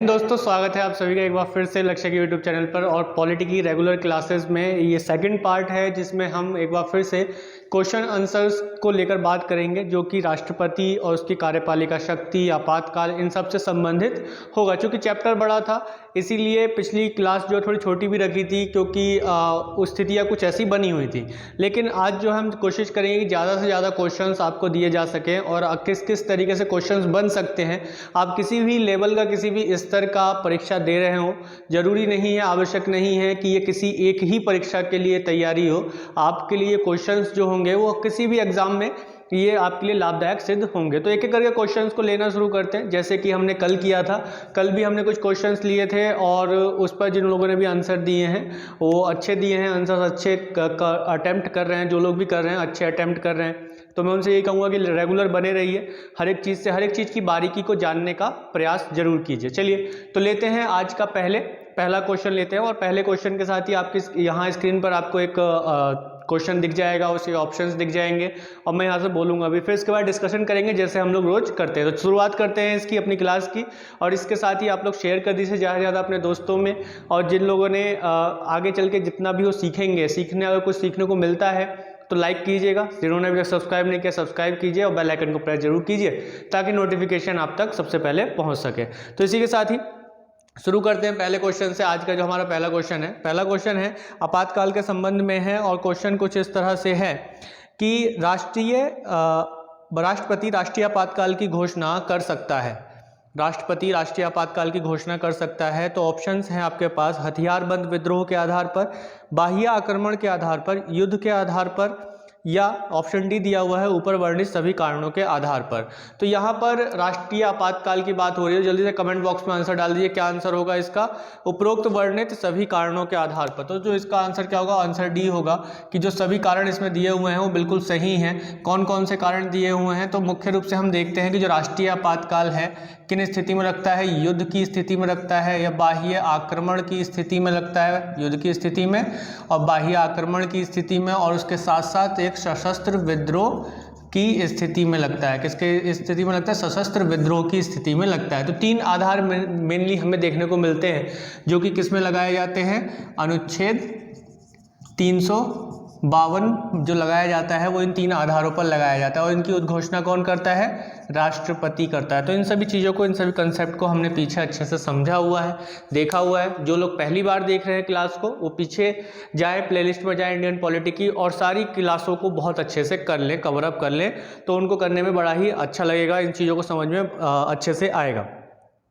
दोस्तों स्वागत है आप सभी का एक बार फिर से लक्ष्य के यूट्यूब चैनल पर। और पॉलिटी की रेगुलर क्लासेस में ये सेकंड पार्ट है जिसमें हम एक बार फिर से क्वेश्चन आंसर्स को लेकर बात करेंगे, जो कि राष्ट्रपति और उसकी कार्यपालिका शक्ति, आपातकाल, इन सब से संबंधित होगा। चूँकि चैप्टर बड़ा था इसीलिए पिछली क्लास जो थोड़ी छोटी भी रखी थी, क्योंकि स्थितियाँ कुछ ऐसी बनी हुई थी। लेकिन आज जो हम कोशिश करेंगे कि ज़्यादा से ज़्यादा क्वेश्चंस आपको दिए जा सकें और किस किस तरीके से क्वेश्चंस बन सकते हैं। आप किसी भी लेवल का, किसी भी स्तर का परीक्षा दे रहे हो, जरूरी नहीं है, आवश्यक नहीं है कि ये किसी एक ही परीक्षा के लिए तैयारी हो। आपके लिए क्वेश्चंस जो होंगे वो किसी भी एग्जाम में ये आपके लिए लाभदायक सिद्ध होंगे। तो एक एक करके क्वेश्चंस को लेना शुरू करते हैं, जैसे कि हमने कल किया था। कल भी हमने कुछ क्वेश्चंस लिए थे और उस पर जिन लोगों ने भी आंसर दिए हैं वो अच्छे दिए हैं, आंसर अच्छे अटेम्प्ट कर रहे हैं। जो लोग भी कर रहे हैं अच्छे अटेम्प्ट कर रहे हैं, तो मैं उनसे यही कहूँगा कि रेगुलर बने रहिए, हर एक चीज़ से हर एक चीज़ की बारीकी को जानने का प्रयास जरूर कीजिए। चलिए तो लेते हैं आज का पहला क्वेश्चन लेते हैं। और पहले क्वेश्चन के साथ ही आपकी यहाँ स्क्रीन पर आपको एक क्वेश्चन दिख जाएगा, उसके ऑप्शंस दिख जाएंगे और मैं यहाँ से बोलूँगा भी, फिर इसके बाद डिस्कशन करेंगे जैसे हम लोग रोज करते हैं। तो शुरुआत करते हैं इसकी अपनी क्लास की, और इसके साथ ही आप लोग शेयर कर दीजिए ज़्यादा से ज़्यादा अपने दोस्तों में। और जिन लोगों ने आगे चल के जितना भी वो सीखेंगे, अगर कुछ सीखने को मिलता है तो लाइक कीजिएगा। जिन्होंने अभी तक सब्सक्राइब नहीं किया सब्सक्राइब कीजिए और बेल आइकन को प्रेस जरूर कीजिए ताकि नोटिफिकेशन आप तक सबसे पहले पहुंच सके। तो इसी के साथ ही शुरू करते हैं पहले क्वेश्चन से। आज का जो हमारा पहला क्वेश्चन है आपातकाल के संबंध में है। और क्वेश्चन कुछ इस तरह से है कि राष्ट्रपति राष्ट्रीय आपातकाल की घोषणा कर सकता है। राष्ट्रपति राष्ट्रीय आपातकाल की घोषणा कर सकता है। तो ऑप्शंस हैं आपके पास: हथियारबंद विद्रोह के आधार पर, बाह्य आक्रमण के आधार पर, युद्ध के आधार पर, या ऑप्शन डी दिया हुआ है ऊपर वर्णित सभी कारणों के आधार पर। तो यहाँ पर राष्ट्रीय आपातकाल की बात हो रही है। जल्दी से कमेंट बॉक्स में आंसर डाल दीजिए, क्या आंसर होगा इसका? उपरोक्त वर्णित सभी कारणों के आधार पर। तो जो इसका आंसर क्या होगा? आंसर डी होगा कि जो सभी कारण इसमें दिए हुए हैं वो बिल्कुल सही हैं। कौन कौन से कारण दिए हुए हैं? तो मुख्य रूप से हम देखते हैं कि जो राष्ट्रीय आपातकाल है किन स्थिति में लगता है? युद्ध की स्थिति में लगता है, या बाह्य आक्रमण की स्थिति में लगता है? युद्ध की स्थिति में और बाह्य आक्रमण की स्थिति में, और उसके साथ साथ एक सशस्त्र विद्रोह की स्थिति में लगता है। किसके स्थिति में लगता है? सशस्त्र विद्रोह की स्थिति में लगता है। तो तीन आधार मेनली हमें देखने को मिलते हैं जो कि किस में लगाए जाते हैं? अनुच्छेद 352 जो लगाया जाता है वो इन तीन आधारों पर लगाया जाता है। और इनकी उद्घोषणा कौन करता है? राष्ट्रपति करता है। तो इन सभी चीज़ों को, इन सभी कंसेप्ट को हमने पीछे अच्छे से समझा हुआ है, देखा हुआ है। जो लोग पहली बार देख रहे हैं क्लास को वो पीछे जाए, प्लेलिस्ट में जाए इंडियन पॉलिटी की, और सारी क्लासों को बहुत अच्छे से कर लें, कवर अप कर लें, तो उनको करने में बड़ा ही अच्छा लगेगा, इन चीज़ों को समझ में अच्छे से आएगा।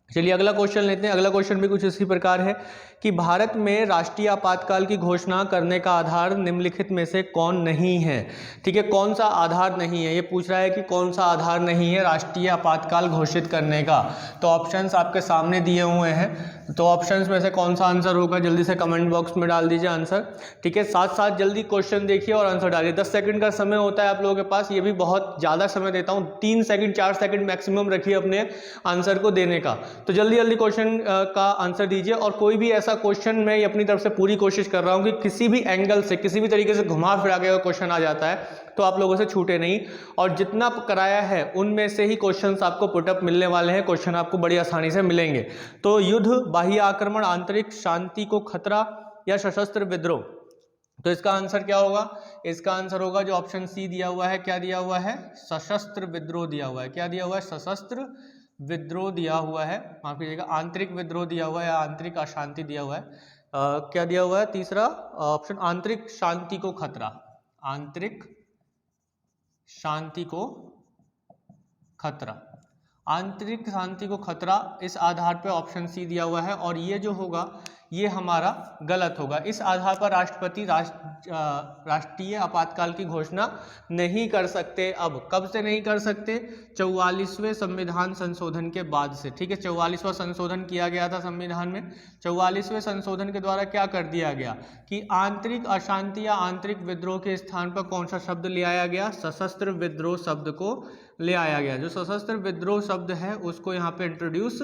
चलिए अगला क्वेश्चन लेते हैं। अगला क्वेश्चन भी कुछ इसी प्रकार है कि भारत में राष्ट्रीय आपातकाल की घोषणा करने का आधार निम्नलिखित में से कौन नहीं है? ठीक है, कौन सा आधार नहीं है, ये पूछ रहा है कि कौन सा आधार नहीं है राष्ट्रीय आपातकाल घोषित करने का। तो ऑप्शंस आपके सामने दिए हुए हैं। तो ऑप्शंस में से कौन सा आंसर होगा? जल्दी से कमेंट बॉक्स में डाल दीजिए आंसर। ठीक है, साथ साथ जल्दी क्वेश्चन देखिए और आंसर डालिए। 10 सेकंड का समय होता है आप लोगों के पास, ये भी बहुत ज़्यादा समय देता हूँ। 3 सेकंड 4 सेकंड मैक्सिमम रखिए अपने आंसर को देने का। तो जल्दी जल्दी क्वेश्चन का आंसर दीजिए। और कोई भी ऐसा क्वेश्चन मैं अपनी तरफ से पूरी कोशिश कर रहा हूँ कि किसी भी एंगल से, किसी भी तरीके से घुमा फिरा के क्वेश्चन आ जाता है तो आप लोगों से छूटे नहीं। और जितना कराया है उनमें से ही क्वेश्चंस आपको पुटअप मिलने वाले हैं, क्वेश्चन आपको बड़ी आसानी से मिलेंगे। तो युद्ध, बाह्य आक्रमण, आंतरिक शांति को खतरा, या सशस्त्र विद्रोह? तो इसका आंसर क्या होगा? इसका आंसर होगा जो ऑप्शन सी दिया हुआ है। क्या दिया हुआ है? सशस्त्र विद्रोह दिया हुआ है। क्या दिया हुआ है? सशस्त्र विद्रोह दिया हुआ है, माफ कीजिएगा, आंतरिक विद्रोह दिया हुआ है या आंतरिक अशांति दिया हुआ है। क्या दिया हुआ है? तीसरा ऑप्शन, आंतरिक शांति को खतरा। आंतरिक शांति को खतरा, आंतरिक शांति को खतरा, इस आधार पर ऑप्शन सी दिया हुआ है। और ये जो होगा ये हमारा गलत होगा। इस आधार पर राष्ट्रपति राष्ट्रीय आपातकाल की घोषणा नहीं कर सकते। अब कब से नहीं कर सकते? 44वें संविधान संशोधन के बाद से। ठीक है, 44वां संशोधन किया गया था संविधान में। 44वें संशोधन के द्वारा क्या कर दिया गया कि आंतरिक अशांति या आंतरिक विद्रोह के स्थान पर कौन सा शब्द ले आया गया? सशस्त्र विद्रोह शब्द को ले आया गया। जो सशस्त्र विद्रोह शब्द है उसको यहाँ पे इंट्रोड्यूस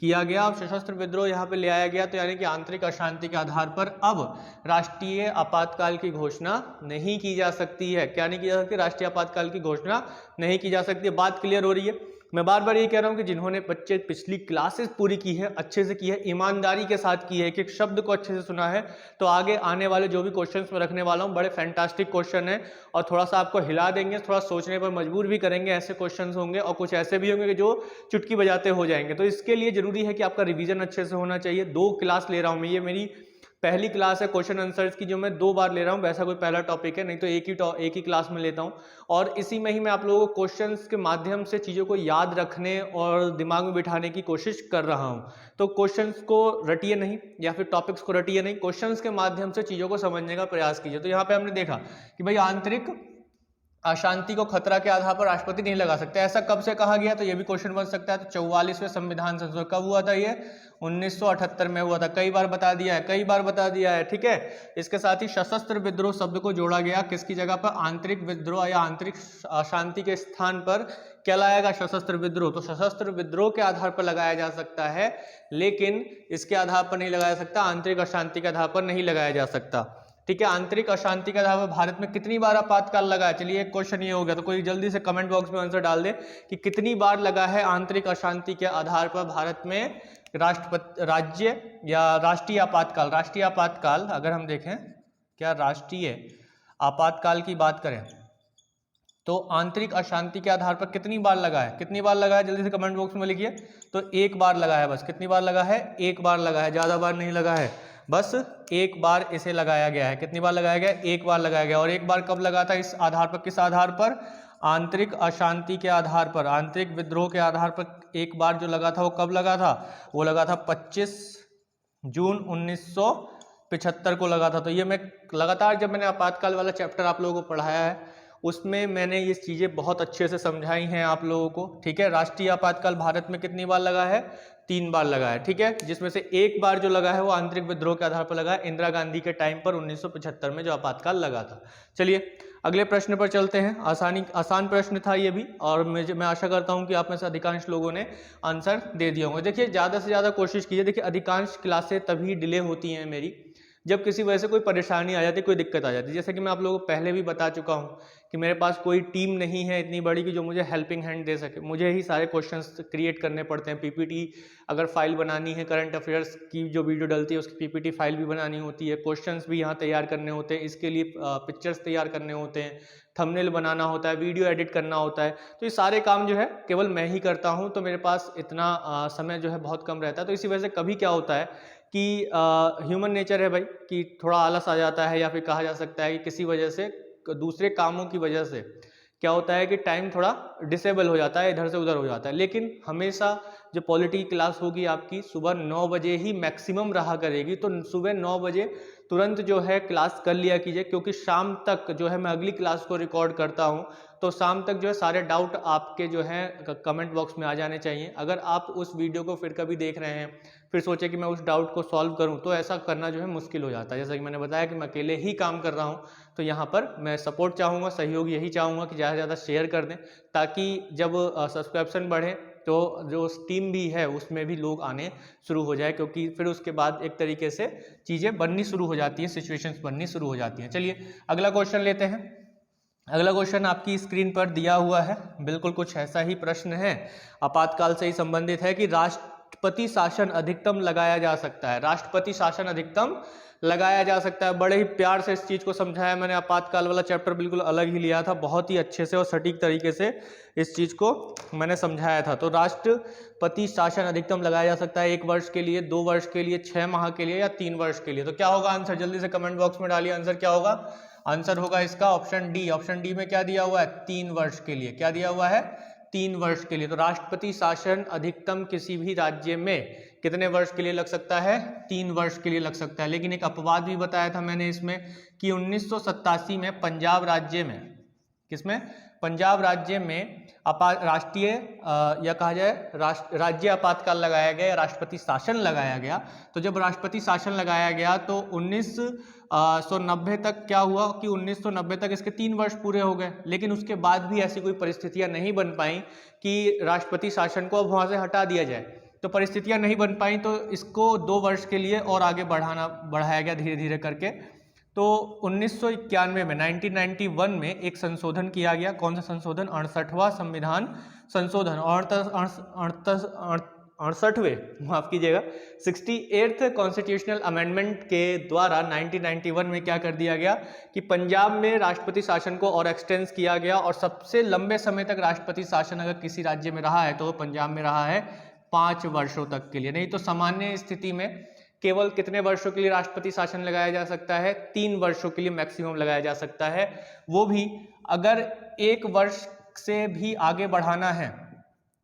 किया गया। अब सशस्त्र विद्रोह यहाँ पे ले आया गया, तो यानी कि आंतरिक अशांति के आधार पर अब राष्ट्रीय आपातकाल की घोषणा नहीं की जा सकती है। क्या नहीं की जा सकती? राष्ट्रीय आपातकाल की घोषणा नहीं की जा सकती है। बात क्लियर हो रही है? मैं बार बार ये कह रहा हूँ कि जिन्होंने बच्चे पिछली क्लासेस पूरी की है, अच्छे से की है, ईमानदारी के साथ की है, एक एक शब्द को अच्छे से सुना है, तो आगे आने वाले जो भी क्वेश्चंस मैं रखने वाला हूँ बड़े फैंटास्टिक क्वेश्चन है और थोड़ा सा आपको हिला देंगे, थोड़ा सोचने पर मजबूर भी करेंगे। ऐसे क्वेश्चंस होंगे और कुछ ऐसे भी होंगे कि जो चुटकी बजाते हो जाएंगे। तो इसके लिए जरूरी है कि आपका रिविजन अच्छे से होना चाहिए। 2 क्लास ले रहा हूँ मैं, ये मेरी पहली क्लास है क्वेश्चन आंसर्स की, जो मैं 2 बार ले रहा हूँ। वैसा कोई पहला टॉपिक है नहीं तो एक ही क्लास में लेता हूँ और इसी में ही मैं आप लोगों को क्वेश्चंस के माध्यम से चीज़ों को याद रखने और दिमाग में बिठाने की कोशिश कर रहा हूँ। तो क्वेश्चंस को रटिए नहीं या फिर टॉपिक्स को रटिए नहीं, क्वेश्चंस के माध्यम से चीज़ों को समझने का प्रयास कीजिए। तो यहाँ पे हमने देखा कि भाई आंतरिक अशांति को खतरा के आधार पर राष्ट्रपति नहीं लगा सकते। ऐसा कब से कहा गया, तो ये भी क्वेश्चन बन सकता है। तो 44वें संविधान संशोधन कब हुआ था, ये 1978 में हुआ था। कई बार बता दिया है, ठीक है। इसके साथ ही सशस्त्र विद्रोह शब्द को जोड़ा गया, किसकी जगह पर, आंतरिक विद्रोह या आंतरिक अशांति के स्थान पर क्या लाया गया, सशस्त्र विद्रोह। तो सशस्त्र विद्रोह के आधार पर लगाया जा सकता है, लेकिन इसके आधार पर नहीं लगाया सकता, आंतरिक अशांति के आधार पर नहीं लगाया जा सकता, ठीक है। आंतरिक अशांति के आधार पर भारत में कितनी बार आपातकाल लगा है, चलिए एक क्वेश्चन ये हो गया। तो कोई जल्दी से कमेंट बॉक्स में आंसर डाल दे कि कितनी बार लगा है आंतरिक अशांति के आधार पर भारत में राज्य या राष्ट्रीय आपातकाल। अगर हम देखें क्या राष्ट्रीय आपातकाल की बात करें तो आंतरिक अशांति के आधार पर कितनी बार लगा है, जल्दी से कमेंट बॉक्स में लिखिए। तो 1 बार लगा है, बस कितनी बार लगा है, 1 बार लगा है, ज्यादा बार नहीं लगा है, बस 1 बार इसे लगाया गया है। कितनी बार लगाया गया, 1 बार लगाया गया। और 1 बार कब लगा था, इस आधार पर, किस आधार पर, आंतरिक अशांति के आधार पर, आंतरिक विद्रोह के आधार पर 1 बार जो लगा था वो कब लगा था, वो लगा था 25 जून 1975 को लगा था। तो ये मैं लगातार जब मैंने आपातकाल वाला चैप्टर आप लोगों को पढ़ाया है उसमें मैंने ये चीज़ें बहुत अच्छे से समझाई हैं आप लोगों को, ठीक है। राष्ट्रीय आपातकाल भारत में कितनी बार लगा है, 3 बार लगा है, ठीक है, जिसमें से 1 बार जो लगा है वो आंतरिक विद्रोह के आधार पर लगा है, इंदिरा गांधी के टाइम पर 1975 में जो आपातकाल लगा था। चलिए अगले प्रश्न पर चलते हैं। आसान प्रश्न था ये भी और मैं आशा करता हूं कि आप में से अधिकांश लोगों ने आंसर दे दिया होंगे। देखिए ज़्यादा से ज़्यादा कोशिश कीजिए। देखिए अधिकांश क्लासें तभी डिले होती हैं मेरी जब किसी वजह से कोई परेशानी आ जाती, कोई दिक्कत आ जाती। जैसे कि मैं आप लोगों को पहले भी बता चुका हूं कि मेरे पास कोई टीम नहीं है इतनी बड़ी कि जो मुझे हेल्पिंग हैंड दे सके, मुझे ही सारे क्वेश्चंस क्रिएट करने पड़ते हैं। पीपीटी अगर फाइल बनानी है, करंट अफेयर्स की जो वीडियो डलती है उसकी पीपीटी फाइल भी बनानी होती है, क्वेश्चंस भी यहाँ तैयार करने होते हैं, इसके लिए पिक्चर्स तैयार करने होते हैं, थंबनेल बनाना होता है, वीडियो एडिट करना होता है। तो ये सारे काम जो है केवल मैं ही करता हूँ, तो मेरे पास इतना समय जो है बहुत कम रहता है। तो इसी वजह से कभी क्या होता है कि ह्यूमन नेचर है भाई कि थोड़ा आलस आ जाता है, या फिर कहा जा सकता है कि किसी वजह से, दूसरे कामों की वजह से क्या होता है कि टाइम थोड़ा डिसेबल हो जाता है, इधर से उधर हो जाता है। लेकिन हमेशा जो पॉलिटी की क्लास होगी आपकी सुबह 9 बजे ही मैक्सिमम रहा करेगी, तो सुबह 9 बजे तुरंत जो है क्लास कर लिया कीजिए, क्योंकि शाम तक जो है मैं अगली क्लास को रिकॉर्ड करता हूं, तो शाम तक जो है सारे डाउट आपके जो है कमेंट बॉक्स में आ जाने चाहिए। अगर आप उस वीडियो को फिर कभी देख रहे हैं फिर सोचे कि मैं उस डाउट को सॉल्व करूं, तो ऐसा करना जो है मुश्किल हो जाता है। जैसा कि मैंने बताया कि मैं अकेले ही काम कर रहा हूं, तो यहाँ पर मैं सपोर्ट चाहूँगा, सहयोग यही चाहूँगा कि ज़्यादा से ज़्यादा शेयर कर दें, ताकि जब सब्सक्रिप्शन बढ़े तो जो टीम भी है उसमें भी लोग आने शुरू हो जाए, क्योंकि फिर उसके बाद एक तरीके से चीज़ें बननी शुरू हो जाती हैं, सिचुएशंस बननी शुरू हो जाती हैं। चलिए अगला क्वेश्चन लेते हैं। अगला क्वेश्चन आपकी स्क्रीन पर दिया हुआ है, बिल्कुल कुछ ऐसा ही प्रश्न है, आपातकाल से ही संबंधित है कि राष्ट्रपति शासन अधिकतम लगाया जा सकता है। राष्ट्रपति शासन अधिकतम लगाया जा सकता है। बड़े ही प्यार से इस चीज़ को समझाया मैंने। आपातकाल वाला चैप्टर बिल्कुल अलग ही लिया था, बहुत ही अच्छे से और सटीक तरीके से इस चीज़ को मैंने समझाया था। तो राष्ट्रपति शासन अधिकतम लगाया जा सकता है 1 वर्ष के लिए, 2 वर्ष के लिए, 6 माह के लिए या 3 वर्ष के लिए। तो क्या होगा आंसर, जल्दी से कमेंट बॉक्स में डालिए आंसर क्या होगा। आंसर होगा इसका ऑप्शन डी। ऑप्शन डी में क्या दिया हुआ है, 3 वर्ष के लिए। क्या दिया हुआ है, 3 वर्ष के लिए। तो राष्ट्रपति शासन अधिकतम किसी भी राज्य में कितने वर्ष के लिए लग सकता है, 3 वर्ष के लिए लग सकता है। लेकिन एक अपवाद भी बताया था मैंने इसमें कि 1987 में पंजाब राज्य में, किसमें, पंजाब राज्य में राष्ट्रीय या कहा जाए राज्य आपातकाल लगाया गया या राष्ट्रपति शासन लगाया गया। तो जब राष्ट्रपति शासन लगाया गया तो 1990 तक क्या हुआ कि 1990 तक इसके 3 वर्ष पूरे हो गए, लेकिन उसके बाद भी ऐसी कोई परिस्थितियां नहीं बन पाई कि राष्ट्रपति शासन को अब वहां से हटा दिया जाए। तो परिस्थितियां नहीं बन पाई, तो इसको 2 वर्ष के लिए और आगे बढ़ाया गया धीरे धीरे करके। तो 1991 में 1991 में एक संशोधन किया गया। कौन सा संशोधन? 68वां संविधान संशोधन। और 68वें, माफ कीजिएगा, 68th कॉन्स्टिट्यूशनल अमेंडमेंट के द्वारा 1991 में क्या कर दिया गया कि पंजाब में राष्ट्रपति शासन को और एक्सटेंस किया गया, और सबसे लंबे समय तक राष्ट्रपति शासन अगर किसी राज्य में रहा है तो वो पंजाब में रहा है 5 वर्षों तक के लिए। नहीं तो सामान्य स्थिति में केवल कितने वर्षों के लिए राष्ट्रपति शासन लगाया जा सकता है? 3 वर्षों के लिए मैक्सिमम लगाया जा सकता है। वो भी अगर 1 वर्ष से भी आगे बढ़ाना है,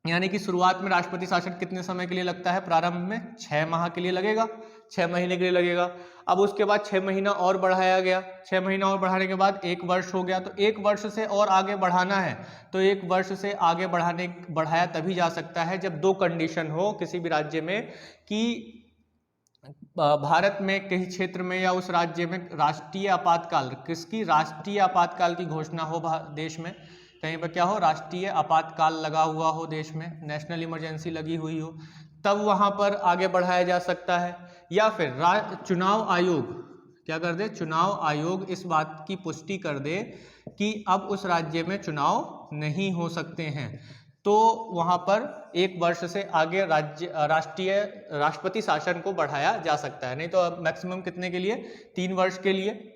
यानी कि शुरुआत में राष्ट्रपति शासन कितने समय के लिए लगता है? प्रारंभ में 6 माह के लिए लगेगा, 6 महीने के लिए लगेगा। अब उसके बाद 6 महीना और बढ़ाया गया, 6 महीना और बढ़ाने के बाद 1 वर्ष हो गया। तो 1 वर्ष से और आगे बढ़ाना है तो 1 वर्ष से आगे बढ़ाया तभी जा सकता है जब 2 कंडीशन हो किसी भी राज्य में, कि भारत में कहीं क्षेत्र में या उस राज्य में राष्ट्रीय आपातकाल, किसकी? राष्ट्रीय आपातकाल की घोषणा हो देश में, कहीं पर क्या हो? राष्ट्रीय आपातकाल लगा हुआ हो देश में, नेशनल इमरजेंसी लगी हुई हो, तब वहां पर आगे बढ़ाया जा सकता है। या फिर चुनाव आयोग क्या कर दे? चुनाव आयोग इस बात की पुष्टि कर दे कि अब उस राज्य में चुनाव नहीं हो सकते हैं, तो वहां पर 1 वर्ष से आगे राष्ट्रपति शासन को बढ़ाया जा सकता है। नहीं तो अब मैक्सिमम कितने के लिए? 3 वर्ष के लिए।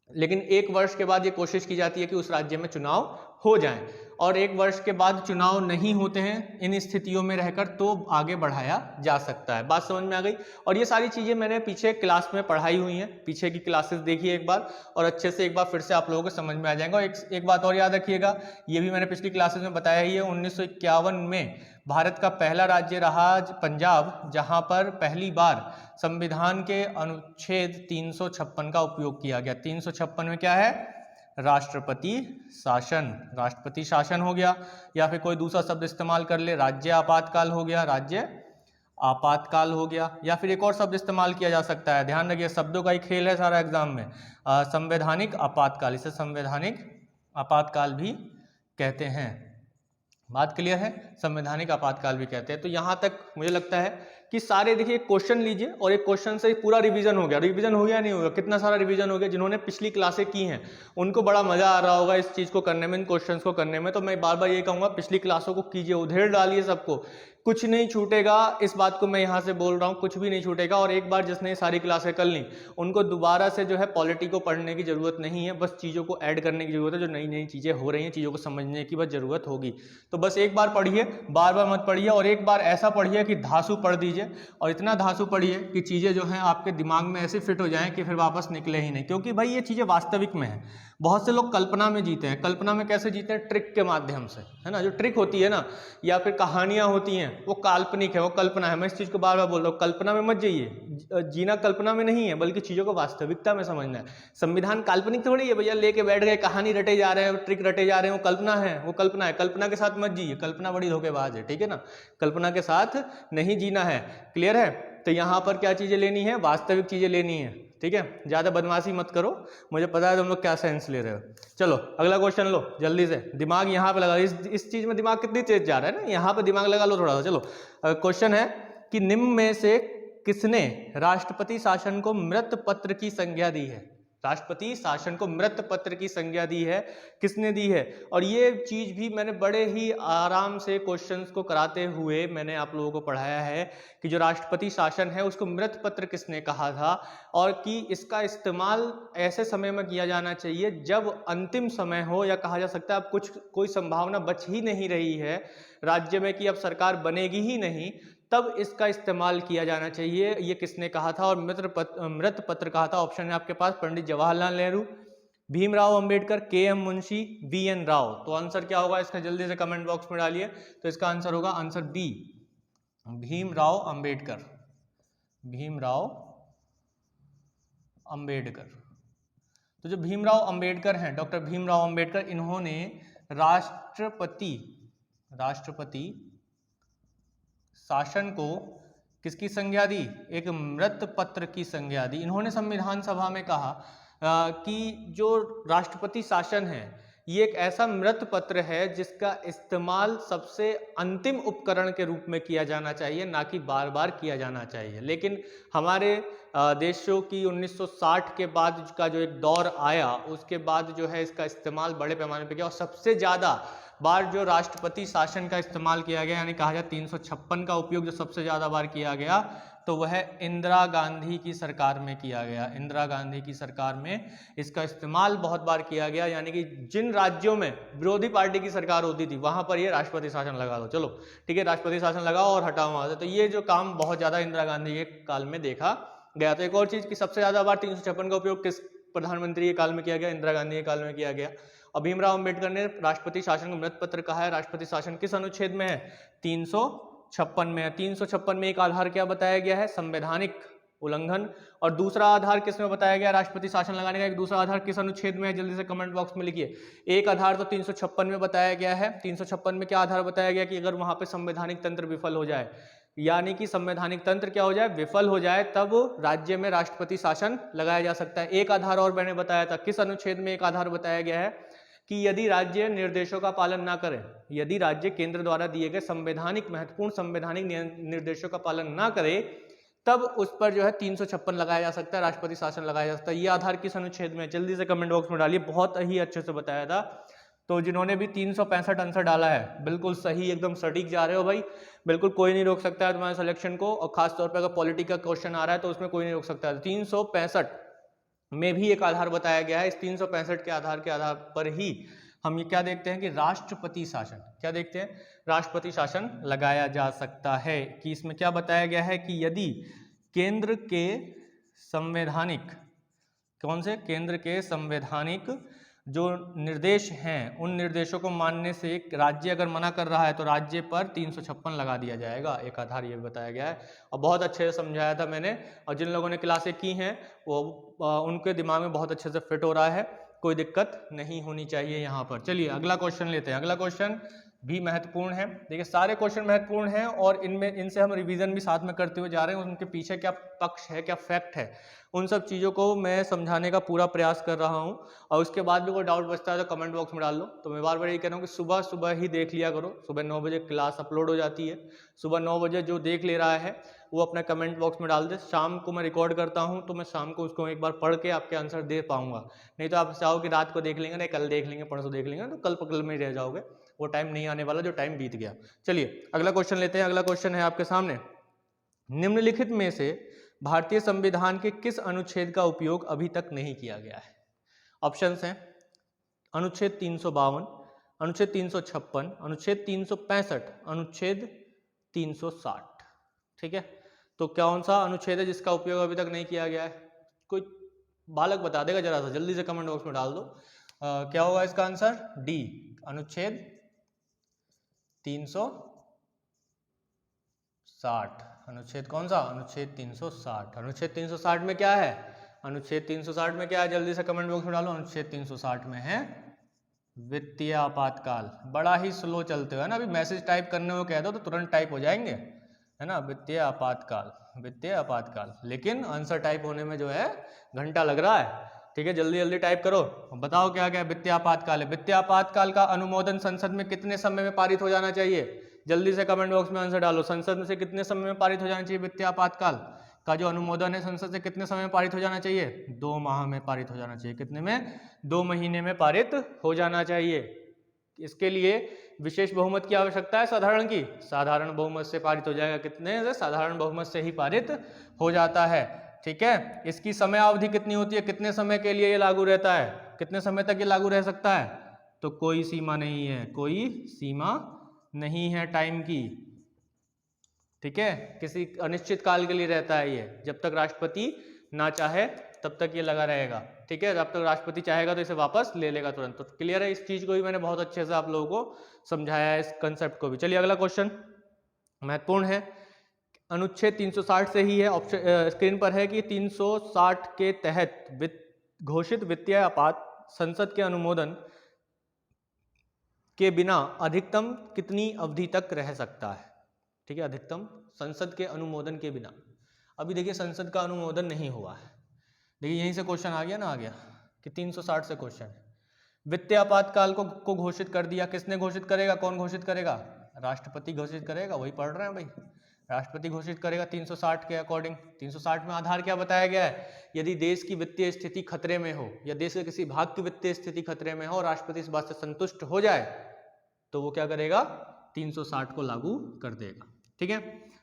लेकिन 1 वर्ष के बाद ये कोशिश की जाती है कि उस राज्य में चुनाव हो जाएं, और 1 वर्ष के बाद चुनाव नहीं होते हैं इन स्थितियों में रहकर, तो आगे बढ़ाया जा सकता है। बात समझ में आ गई? और ये सारी चीजें मैंने पीछे क्लास में पढ़ाई हुई हैं, पीछे की क्लासेस देखिए एक बार, और अच्छे से एक बार फिर से आप लोगों को समझ में आ जाएगा। और एक बात और याद रखिएगा, ये भी मैंने पिछली क्लासेस में बताया ही है, 1951 में भारत का पहला राज्य रहा पंजाब, जहां पर पहली बार संविधान के अनुच्छेद 356 का उपयोग किया गया। 356 में क्या है? राष्ट्रपति शासन। राष्ट्रपति शासन हो गया, या फिर कोई दूसरा शब्द इस्तेमाल कर ले, राज्य आपातकाल हो गया, राज्य आपातकाल हो गया। या फिर एक और शब्द इस्तेमाल किया जा सकता है, ध्यान रखिए शब्दों का ही खेल है सारा एग्जाम में, संवैधानिक आपातकाल, इसे संवैधानिक आपातकाल भी कहते हैं। बात क्लियर है? संवैधानिक आपातकाल भी कहते हैं। तो यहां तक मुझे लगता है कि सारे, देखिए क्वेश्चन लीजिए, और एक क्वेश्चन से पूरा रिवीजन हो गया। रिवीजन हो गया नहीं होगा? कितना सारा रिवीजन हो गया। जिन्होंने पिछली क्लासें की हैं उनको बड़ा मजा आ रहा होगा इस चीज को करने में, इन क्वेश्चंस को करने में। तो मैं बार बार ये कहूंगा, पिछली क्लासों को कीजिए, उधेड़ डालिए सबको, कुछ नहीं छूटेगा। इस बात को मैं यहाँ से बोल रहा हूँ, कुछ भी नहीं छूटेगा। और एक बार जिसने सारी क्लासें कर ली, उनको दोबारा से जो है पॉलिटी को पढ़ने की जरूरत नहीं है, बस चीज़ों को ऐड करने की जरूरत है। जो नई नई चीज़ें हो रही हैं, चीज़ों को समझने की बस जरूरत होगी। तो बस एक बार पढ़िए, बार बार मत पढ़िए, और एक बार ऐसा पढ़िए कि धांसू पढ़ दीजिए, और इतना धांसू पढ़िए कि चीज़ें जो हैं आपके दिमाग में ऐसे फिट हो जाएं कि फिर वापस निकले ही नहीं। क्योंकि भाई ये चीज़ें वास्तविक में है। बहुत से लोग कल्पना में जीते हैं। कल्पना में कैसे जीते हैं? ट्रिक के माध्यम से, है ना। जो ट्रिक होती है ना, या फिर कहानियां होती हैं, वो काल्पनिक है, वो कल्पना है। मैं इस चीज़ को बार बार बोल रहा हूँ, कल्पना में मत जाइए। जीना कल्पना में नहीं है, बल्कि चीज़ों को वास्तविकता में समझना है। संविधान काल्पनिक थोड़ी है भैया, लेके बैठ गए, कहानी रटे जा रहे हैं, ट्रिक रटे जा रहे हैं, वो कल्पना है, वो कल्पना है। कल्पना के साथ मत जिए, कल्पना बड़ी धोखेबाज है, ठीक है ना। कल्पना के साथ नहीं जीना है, क्लियर है। तो यहाँ पर क्या चीज़ें लेनी है? वास्तविक चीज़ें लेनी है, ठीक है। ज़्यादा बदमाशी मत करो, मुझे पता है तुम लोग क्या साइंस ले रहे हो। चलो अगला क्वेश्चन लो जल्दी से। दिमाग यहाँ पे लगा, इस चीज़ में दिमाग कितनी तेज जा रहा है ना, यहाँ पे दिमाग लगा लो थोड़ा सा। चलो क्वेश्चन है कि निम्न में से किसने राष्ट्रपति शासन को मृत पत्र की संज्ञा दी है? राष्ट्रपति शासन को मृत पत्र की संज्ञा दी है, किसने दी है? और ये चीज भी मैंने बड़े ही आराम से क्वेश्चंस को कराते हुए मैंने आप लोगों को पढ़ाया है कि जो राष्ट्रपति शासन है उसको मृत पत्र किसने कहा था, और कि इसका इस्तेमाल ऐसे समय में किया जाना चाहिए जब अंतिम समय हो, या कहा जा सकता है अब कोई संभावना बच ही नहीं रही है राज्य में कि अब सरकार बनेगी ही नहीं, तब इसका इस्तेमाल किया जाना चाहिए। ये किसने कहा था? और मृत पत्र कहा था। ऑप्शन है आपके पास पंडित जवाहरलाल नेहरू, भीमराव अंबेडकर, के.एम. मुंशी, वी.एन. राव। तो आंसर क्या होगा इसका? जल्दी से कमेंट बॉक्स में डालिए। तो इसका आंसर होगा आंसर बी, भीमराव अंबेडकर। भीमराव अंबेडकर। तो जो भीमराव अंबेडकर हैं, डॉक्टर भीमराव अंबेडकर, इन्होंने राष्ट्रपति शासन को किसकी संज्ञा दी? एक मृत पत्र की संज्ञा दी। इन्होंने संविधान सभा में कहा कि जो राष्ट्रपति शासन है ये एक ऐसा मृत पत्र है जिसका इस्तेमाल सबसे अंतिम उपकरण के रूप में किया जाना चाहिए, ना कि बार बार किया जाना चाहिए। लेकिन हमारे देशों की 1960 के बाद का जो एक दौर आया, उसके बाद जो है इसका इस्तेमाल बड़े पैमाने पर किया, और सबसे ज़्यादा बार जो राष्ट्रपति शासन का इस्तेमाल किया गया, यानी कहा जाए 356 का उपयोग जो सबसे ज़्यादा बार किया गया, तो वह इंदिरा गांधी की सरकार में किया गया। इंदिरा गांधी की सरकार में इसका इस्तेमाल बहुत बार किया गया, यानी कि जिन राज्यों में विरोधी पार्टी की सरकार होती थी वहां पर ये राष्ट्रपति शासन लगा दो, चलो ठीक है राष्ट्रपति शासन लगाओ और हटाओ वहां से। तो ये जो काम बहुत ज़्यादा इंदिरा गांधी के काल में देखा गया। तो एक और चीज़ कि सबसे ज़्यादा बार 356 का उपयोग किस प्रधानमंत्री के काल में किया गया? इंदिरा गांधी के काल में किया गया। और भीमराव अंबेडकर ने राष्ट्रपति शासन को मृत पत्र कहा है। राष्ट्रपति शासन किस अनुच्छेद में है? 356 में है। 356 में एक आधार क्या बताया गया है? संवैधानिक उल्लंघन। और दूसरा आधार किस में बताया गया राष्ट्रपति शासन लगाने का? एक दूसरा आधार किस अनुच्छेद में है? जल्दी से कमेंट बॉक्स में लिखिए। एक आधार तो 356 में बताया गया है। 356 में क्या आधार बताया गया कि अगर वहां पे संवैधानिक तंत्र विफल हो जाए, यानी कि संवैधानिक तंत्र क्या हो जाए? विफल हो जाए, तब राज्य में राष्ट्रपति शासन लगाया जा सकता है। एक आधार और मैंने बताया था, किस अनुच्छेद में एक आधार बताया गया है कि यदि राज्य निर्देशों का पालन ना करे, यदि राज्य केंद्र द्वारा दिए गए संवैधानिक महत्वपूर्ण संवैधानिक निर्देशों का पालन ना करे, तब उस पर जो है 356 लगाया जा सकता है, राष्ट्रपति शासन लगाया जा सकता है। ये आधार किस अनुच्छेद में? जल्दी से कमेंट बॉक्स में डालिए, बहुत ही अच्छे से बताया था। तो जिन्होंने भी 365 आंसर डाला है, बिल्कुल सही, एकदम सटीक जा रहे हो भाई, बिल्कुल कोई नहीं रोक सकता है तुम्हारे सिलेक्शन को। और खासतौर पर अगर पॉलिटी का क्वेश्चन आ रहा है तो उसमें कोई नहीं रोक सकता है। 365 में भी एक आधार बताया गया है। इस 365 के आधार पर ही हम ये क्या देखते हैं कि राष्ट्रपति शासन, क्या देखते हैं? राष्ट्रपति शासन लगाया जा सकता है। कि इसमें क्या बताया गया है कि यदि केंद्र के संवैधानिक, कौन से? केंद्र के संवैधानिक जो निर्देश हैं, उन निर्देशों को मानने से एक राज्य अगर मना कर रहा है तो राज्य पर 356 लगा दिया जाएगा। एक आधार ये बताया गया है और बहुत अच्छे से समझाया था मैंने। और जिन लोगों ने क्लासें की हैं वो उनके दिमाग में बहुत अच्छे से फिट हो रहा है, कोई दिक्कत नहीं होनी चाहिए यहाँ पर। चलिए अगला क्वेश्चन लेते हैं। अगला क्वेश्चन भी महत्वपूर्ण है। देखिए सारे क्वेश्चन महत्वपूर्ण हैं और इनसे हम रिवीजन भी साथ में करते हुए जा रहे हैं। उनके पीछे क्या पक्ष है, क्या फैक्ट है, उन सब चीज़ों को मैं समझाने का पूरा प्रयास कर रहा हूं। और उसके बाद भी कोई डाउट बचता है तो कमेंट बॉक्स में डाल लो। तो मैं बार बार ये कह रहा हूँ कि सुबह सुबह ही देख लिया करो। सुबह 9 बजे क्लास अपलोड हो जाती है। सुबह 9 बजे जो देख ले रहा है वो अपना कमेंट बॉक्स में डाल दे। शाम को मैं रिकॉर्ड करता हूँ तो मैं शाम को उसको एक बार पढ़ के आपके आंसर दे पाऊंगा। नहीं तो आप चाहो कि रात को देख लेंगे, नहीं कल देख लेंगे, परसों देख लेंगे, तो कल पकल में रह जाओगे। वो टाइम नहीं आने वाला जो टाइम बीत गया। चलिए अगला क्वेश्चन लेते हैं। अगला क्वेश्चन है आपके सामने, निम्नलिखित में से भारतीय संविधान के किस अनुच्छेद का उपयोग अभी तक नहीं किया गया है? ऑप्शंस हैं अनुच्छेद 352, अनुच्छेद 356, अनुच्छेद 365, अनुच्छेद 360। ठीक है, तो कौन सा अनुच्छेद है जिसका उपयोग अभी तक नहीं किया गया है? कोई बालक बता देगा जरा सा, जल्दी से कमेंट बॉक्स में डाल दो। क्या होगा इसका आंसर? डी, अनुच्छेद 360। अनुच्छेद कौन सा? अनुच्छेद 360। अनुच्छेद 360 में क्या है? अनुच्छेद 360 में क्या है? जल्दी से कमेंट बॉक्स में डालो। अनुच्छेद 360 में है वित्तीय आपातकाल। बड़ा ही स्लो चलते हो है ना, अभी मैसेज टाइप करने को कह दो तो तुरंत टाइप हो जाएंगे, है ना। वित्तीय आपातकाल, वित्तीय आपातकाल, लेकिन आंसर टाइप होने में जो है घंटा लग रहा है। ठीक है, जल्दी जल्दी टाइप करो, बताओ क्या क्या वित्तीय आपातकाल है। वित्तीय आपातकाल का अनुमोदन संसद में कितने समय में पारित हो जाना चाहिए? जल्दी से कमेंट बॉक्स में आंसर डालो। संसद से कितने समय में पारित हो जाना चाहिए? वित्तीय आपातकाल का जो अनुमोदन है संसद से कितने समय में पारित हो जाना चाहिए? 2 माह में पारित हो जाना चाहिए। कितने में? 2 महीने में पारित हो जाना चाहिए। इसके लिए विशेष बहुमत की आवश्यकता है साधारण की? साधारण बहुमत से पारित हो जाएगा। कितने से? साधारण बहुमत से ही पारित हो जाता है। ठीक है, इसकी समय अवधि कितनी होती है? कितने समय के लिए ये लागू रहता है? कितने समय तक ये लागू रह सकता है? तो कोई सीमा नहीं है, कोई सीमा नहीं है टाइम की। ठीक है, किसी अनिश्चित काल के लिए रहता है ये, जब तक राष्ट्रपति ना चाहे तब तक ये लगा रहेगा। ठीक है, जब तक राष्ट्रपति चाहेगा तो इसे वापस ले लेगा तुरंत। तो क्लियर है, इस चीज को भी मैंने बहुत अच्छे से आप लोगों को समझाया है, इस कंसेप्ट को भी। चलिए अगला क्वेश्चन महत्वपूर्ण है, अनुच्छेद 360 से ही है। ऑप्शन स्क्रीन पर है कि 360 के तहत घोषित वित्तीय आपात संसद के अनुमोदन के बिना अधिकतम कितनी अवधि तक रह सकता है? ठीक है, अधिकतम संसद के अनुमोदन के बिना। अभी देखिए संसद का अनुमोदन नहीं हुआ है। देखिए यहीं से क्वेश्चन आ गया ना, आ गया कि 360 से क्वेश्चन है। वित्तीय आपातकाल को घोषित कर दिया। किसने घोषित करेगा? कौन घोषित करेगा? राष्ट्रपति घोषित करेगा। वही पढ़ रहे हैं भाई, राष्ट्रपति घोषित करेगा 360 के अकॉर्डिंग। 360 में आधार क्या बताया गया है? यदि देश की वित्तीय स्थिति खतरे में हो या देश के किसी भाग की वित्तीय स्थिति खतरे में हो और राष्ट्रपति इस बात से संतुष्ट हो जाए तो वो क्या करेगा? 360 को लागू कर देगा। ठीक है,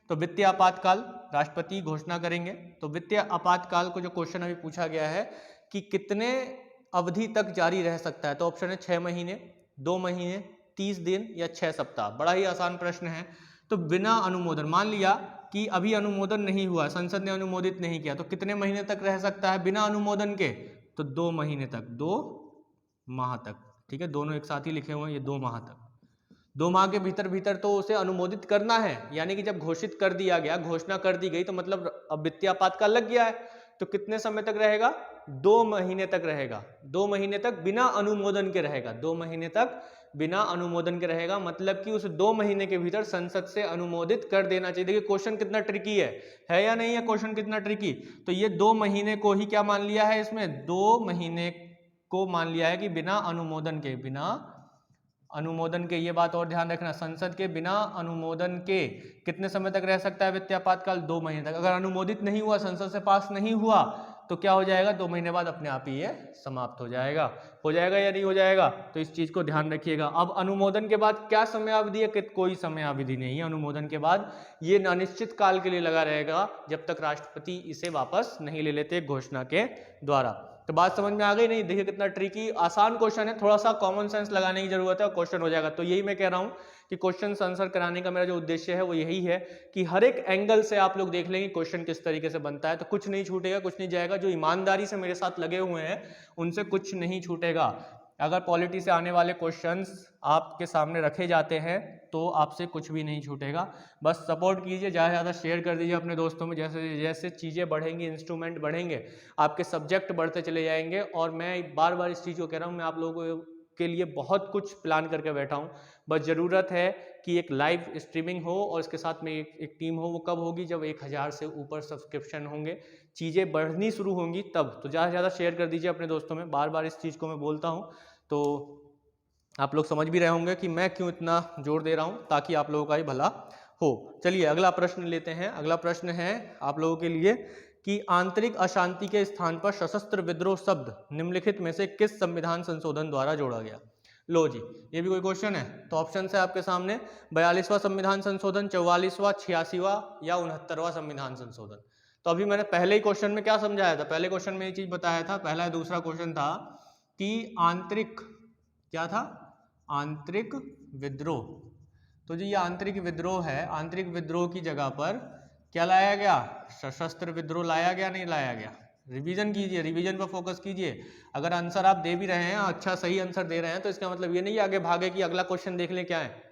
तो वित्तीय आपातकाल राष्ट्रपति घोषणा करेंगे। तो वित्तीय आपातकाल को जो क्वेश्चन अभी पूछा गया है कि कितने अवधि तक जारी रह सकता है, तो ऑप्शन है 6 महीने, 2 महीने, 30 दिन या 6 सप्ताह। बड़ा ही आसान प्रश्न है। तो बिना अनुमोदन, मान लिया कि अभी अनुमोदन नहीं हुआ, संसद ने अनुमोदित नहीं किया, तो कितने महीने तक रह सकता है बिना अनुमोदन के? तो 2 महीने तक, 2 माह तक। ठीक है, दोनों एक साथ ही लिखे हुए हैं, ये 2 माह तक। 2 माह के भीतर तो उसे अनुमोदित करना है, यानी कि जब घोषित कर दिया गया, घोषणा कर दी गई, तो मतलब अब वित्तीय आपातकाल लग गया है। तो कितने समय तक रहेगा? 2 महीने तक रहेगा। 2 महीने तक बिना अनुमोदन के रहेगा। 2 महीने तक बिना अनुमोदन के रहेगा, मतलब कि उस 2 महीने के भीतर संसद से अनुमोदित कर देना चाहिए। देखिए क्वेश्चन कितना ट्रिकी है या नहीं है? क्वेश्चन कितना ट्रिकी। तो ये 2 महीने को ही क्या मान लिया है इसमें? 2 महीने को मान लिया है कि बिना अनुमोदन के, बिना अनुमोदन के। ये बात और ध्यान रखना, संसद के बिना अनुमोदन के कितने समय तक रह सकता है वित्तीय आपातकाल? 2 महीने तक। अगर अनुमोदित नहीं हुआ, संसद से पास नहीं हुआ, तो क्या हो जाएगा? 2 महीने बाद अपने आप ही ये समाप्त हो जाएगा। हो जाएगा या नहीं हो जाएगा? तो इस चीज को ध्यान रखिएगा। अब अनुमोदन के बाद क्या समयावधि है? कोई समयावधि नहीं है। अनुमोदन के बाद ये अनिश्चित काल के लिए लगा रहेगा, जब तक राष्ट्रपति इसे वापस नहीं ले लेते घोषणा के द्वारा। तो बात समझ में आ गई नहीं? देखिए कितना ट्रिकी, आसान क्वेश्चन है, थोड़ा सा कॉमन सेंस लगाने की जरूरत है और क्वेश्चन हो जाएगा। तो यही मैं कह रहा हूं कि क्वेश्चन आंसर कराने का मेरा जो उद्देश्य है वो यही है कि हर एक एंगल से आप लोग देख लेंगे क्वेश्चन किस तरीके से बनता है, तो कुछ नहीं छूटेगा, कुछ नहीं जाएगा। जो ईमानदारी से मेरे साथ लगे हुए हैं उनसे कुछ नहीं छूटेगा। अगर पॉलिटी से आने वाले क्वेश्चंस आपके सामने रखे जाते हैं तो आपसे कुछ भी नहीं छूटेगा। बस सपोर्ट कीजिए, ज़्यादा से ज़्यादा शेयर कर दीजिए अपने दोस्तों में। जैसे जैसे चीज़ें बढ़ेंगी, इंस्ट्रूमेंट बढ़ेंगे, आपके सब्जेक्ट बढ़ते चले जाएंगे। और मैं बार बार इस चीज़ को कह रहा हूँ, मैं आप लोगों के लिए बहुत कुछ प्लान करके बैठा हूँ। बस ज़रूरत है कि एक लाइव स्ट्रीमिंग हो और इसके साथ में एक टीम हो। वो कब होगी? जब 1000 से ऊपर सब्सक्रिप्शन होंगे, चीज़ें बढ़नी शुरू होंगी तब। तो ज़्यादा से ज़्यादा शेयर कर दीजिए अपने दोस्तों में। बार बार इस चीज़ को मैं बोलता हूँ, तो आप लोग समझ भी रहे होंगे कि मैं क्यों इतना जोर दे रहा हूँ, ताकि आप लोगों का ही भला हो। चलिए अगला प्रश्न लेते हैं। अगला प्रश्न है आप लोगों के लिए कि आंतरिक अशांति के स्थान पर सशस्त्र विद्रोह शब्द निम्नलिखित में से किस संविधान संशोधन द्वारा जोड़ा गया? लो जी, ये भी कोई क्वेश्चन है। तो ऑप्शन है आपके सामने 42वां संविधान संशोधन, 44वां, 86वां या 69वां संविधान संशोधन। तो अभी मैंने पहले ही क्वेश्चन में क्या समझाया था? पहले क्वेश्चन में ये चीज बताया था। पहला दूसरा क्वेश्चन था कि आंतरिक, क्या था? आंतरिक विद्रोह। तो जी ये आंतरिक विद्रोह है। आंतरिक विद्रोह की जगह पर क्या लाया गया? सशस्त्र विद्रोह लाया गया, नहीं लाया गया? रिवीजन कीजिए, रिवीजन पर फोकस कीजिए। अगर आंसर आप दे भी रहे हैं, अच्छा सही आंसर दे रहे हैं, तो इसका मतलब ये नहीं आगे भागे कि अगला क्वेश्चन देख लें क्या है।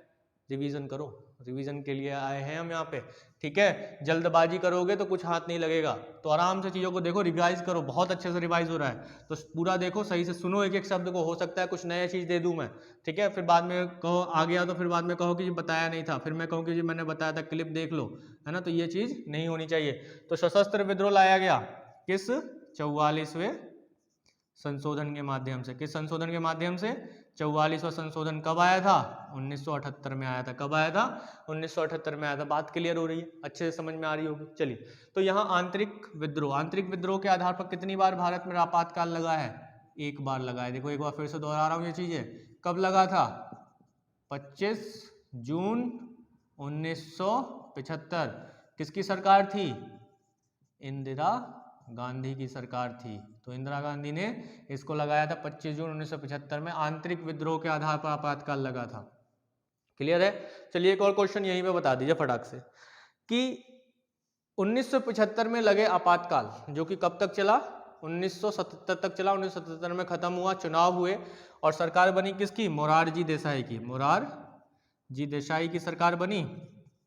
रिवीजन करो, रिवीजन के लिए आए हैं हम यहाँ पे। ठीक है, जल्दबाजी करोगे तो कुछ हाथ नहीं लगेगा। तो आराम से चीज़ों को देखो, रिवाइज करो। बहुत अच्छे से रिवाइज हो रहा है तो पूरा देखो, सही से सुनो एक एक शब्द को। हो सकता है कुछ नया चीज़ दे दूँ मैं, ठीक है, फिर बाद में कहो आ गया तो फिर बाद में कहो कि जी बताया नहीं था, फिर मैं कहूँ कि जी मैंने बताया था, क्लिप देख लो, है ना। तो ये चीज़ नहीं होनी चाहिए। तो सशस्त्र विद्रोह लाया गया किस? 44वें संशोधन के माध्यम से। किस संशोधन के माध्यम से? 44वां संशोधन कब आया था? 1978 में आया था। कब आया था? 1978 में आया था। बात क्लियर हो रही है, अच्छे से समझ में आ रही होगी। चलिए, तो यहाँ आंतरिक विद्रोह, आंतरिक विद्रोह के आधार पर कितनी बार भारत में आपातकाल लगा है? एक बार लगा है। देखो एक बार फिर से दोहरा रहा हूँ ये चीजें। कब लगा था? 25 जून 1975। किसकी सरकार थी? इंदिरा गांधी की सरकार थी। तो इंदिरा गांधी ने इसको लगाया था 25 जून 1975 में। आंतरिक विद्रोह के आधार पर आपातकाल लगा था। क्लियर है? चलिए एक और क्वेश्चन यहीं पे बता दीजिए फटाक से कि 1975 में लगे आपातकाल, जो कि कब तक चला? 1977 तक चला। 1977 में खत्म हुआ, चुनाव हुए और सरकार बनी किसकी? मोरारजी देसाई की। मोरारजी देसाई की सरकार बनी।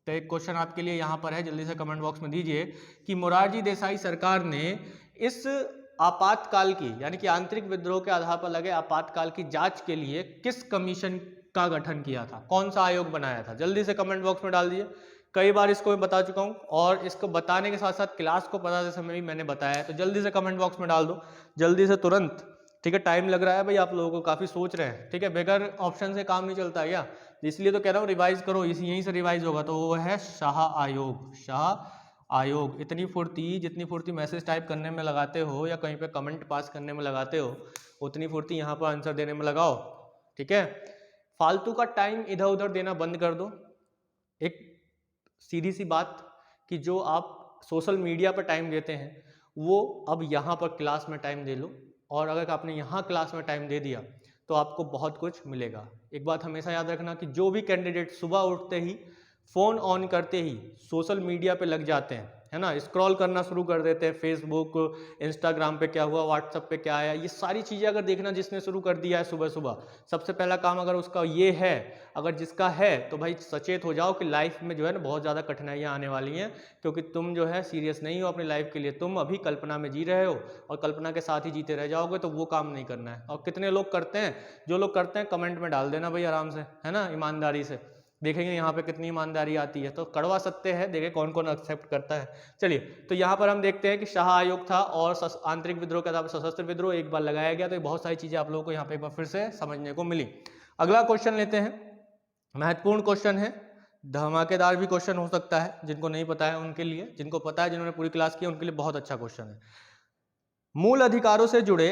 तो एक क्वेश्चन आपके लिए यहाँ पर है, जल्दी से कमेंट बॉक्स में दीजिए कि मोरारजी देसाई सरकार ने इस आपातकाल की, यानी कि आंतरिक विद्रोह के आधार पर लगे आपातकाल की जांच के लिए किस कमीशन का गठन किया था? कौन सा आयोग बनाया था? जल्दी से कमेंट बॉक्स में डाल दीजिए। कई बार इसको मैं बता चुका हूँ और इसको बताने के साथ साथ क्लास को पढ़ाते समय भी मैंने बताया है, तो जल्दी से कमेंट बॉक्स में डाल दो, जल्दी से तुरंत ठीक है, टाइम लग रहा है भाई, आप लोगों को काफ़ी सोच रहे हैं, ठीक है, बगैर ऑप्शन से काम नहीं चलता क्या, इसलिए तो कह रहा हूँ रिवाइज करो, यहीं से रिवाइज होगा। तो वो है शाह आयोग, शाह आयोग। इतनी फुर्ती, जितनी फुर्ती मैसेज टाइप करने में लगाते हो या कहीं पे कमेंट पास करने में लगाते हो, उतनी फुर्ती यहाँ पर आंसर देने में लगाओ, ठीक है। फालतू का टाइम इधर उधर देना बंद कर दो। एक सीधी सी बात कि जो आप सोशल मीडिया पर टाइम देते हैं वो अब यहाँ पर क्लास में टाइम दे लो, और अगर आपने यहाँ क्लास में टाइम दे दिया तो आपको बहुत कुछ मिलेगा। एक बात हमेशा याद रखना कि जो भी कैंडिडेट सुबह उठते ही फ़ोन ऑन करते ही सोशल मीडिया पे लग जाते हैं, है ना, स्क्रॉल करना शुरू कर देते हैं, फेसबुक, इंस्टाग्राम पे क्या हुआ, व्हाट्सएप पे क्या आया, ये सारी चीज़ें अगर देखना जिसने शुरू कर दिया है सुबह सुबह, सबसे पहला काम अगर उसका ये है, अगर जिसका है, तो भाई सचेत हो जाओ कि लाइफ में जो है ना बहुत ज़्यादा कठिनाइयाँ आने वाली हैं, क्योंकि तुम जो है सीरियस नहीं हो अपनी लाइफ के लिए, तुम अभी कल्पना में जी रहे हो और कल्पना के साथ ही जीते रह जाओगे, तो वो काम नहीं करना है। और कितने लोग करते हैं, जो लोग करते हैं कमेंट में डाल देना भाई आराम से, है ना, ईमानदारी से, देखेंगे यहाँ पे कितनी ईमानदारी आती है। तो कड़वा सत्य है, देखें कौन कौन एक्सेप्ट करता है। चलिए, तो यहाँ पर हम देखते हैं कि शाह आयोग था और आंतरिक विद्रोह के आधार पर सशस्त्र विद्रोह एक बार लगाया गया, तो ये बहुत सारी चीजें आप लोगों को यहाँ पे एक बार फिर से समझने को मिली। अगला क्वेश्चन लेते हैं, महत्वपूर्ण क्वेश्चन है, धमाकेदार भी क्वेश्चन हो सकता है, जिनको नहीं पता है उनके लिए, जिनको पता है, जिन्होंने पूरी क्लास की उनके लिए बहुत अच्छा क्वेश्चन है। मूल अधिकारों से जुड़े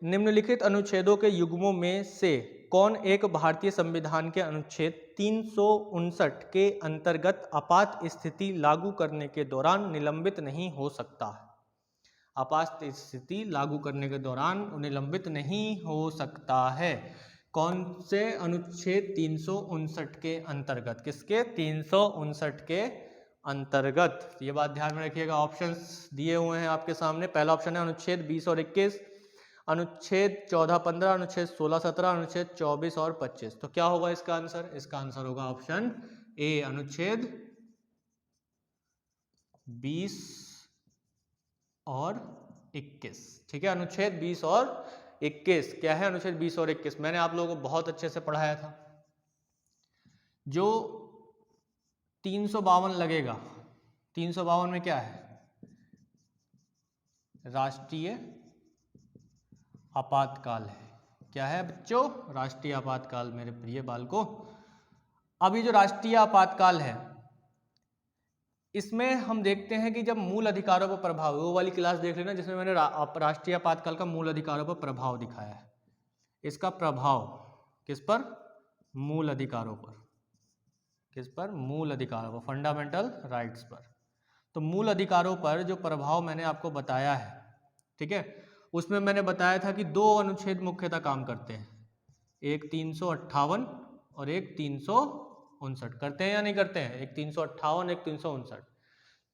निम्नलिखित अनुच्छेदों के युग्मों में से कौन एक भारतीय संविधान के अनुच्छेद 359 के अंतर्गत आपात स्थिति लागू करने के दौरान निलंबित नहीं हो सकता? आपात स्थिति लागू करने के दौरान निलंबित नहीं हो सकता है। कौन से अनुच्छेद 359 के अंतर्गत, किसके, 359 के अंतर्गत, ये बात ध्यान में रखिएगा। ऑप्शंस दिए हुए हैं आपके सामने। पहला ऑप्शन है अनुच्छेद 20 और 21, अनुच्छेद 14-15, अनुच्छेद 16-17, अनुच्छेद 24 और 25। तो क्या होगा इसका आंसर? इसका आंसर होगा ऑप्शन ए, अनुच्छेद 20 और 21। ठीक है, अनुच्छेद 20 और 21 क्या है? अनुच्छेद 20 और 21 मैंने आप लोगों को बहुत अच्छे से पढ़ाया था। जो 352 लगेगा, 352 में क्या है? राष्ट्रीय आपातकाल है। क्या है बच्चों? राष्ट्रीय आपातकाल, मेरे प्रिय बालकों। अब ये जो राष्ट्रीय आपातकाल है, इसमें हम देखते हैं कि जब मूल अधिकारों पर प्रभाव, वो वाली क्लास देख लेना जिसमें मैंने राष्ट्रीय आपातकाल का मूल अधिकारों पर प्रभाव दिखाया है। इसका प्रभाव किस पर? मूल अधिकारों पर। किस पर? मूल अधिकारों पर, फंडामेंटल राइट्स पर। तो मूल अधिकारों पर जो प्रभाव मैंने आपको बताया है, ठीक है, उसमें मैंने बताया था कि दो अनुच्छेद मुख्यतः काम करते हैं, एक 358 और एक 359। करते हैं या नहीं करते हैं? एक 358, एक 359।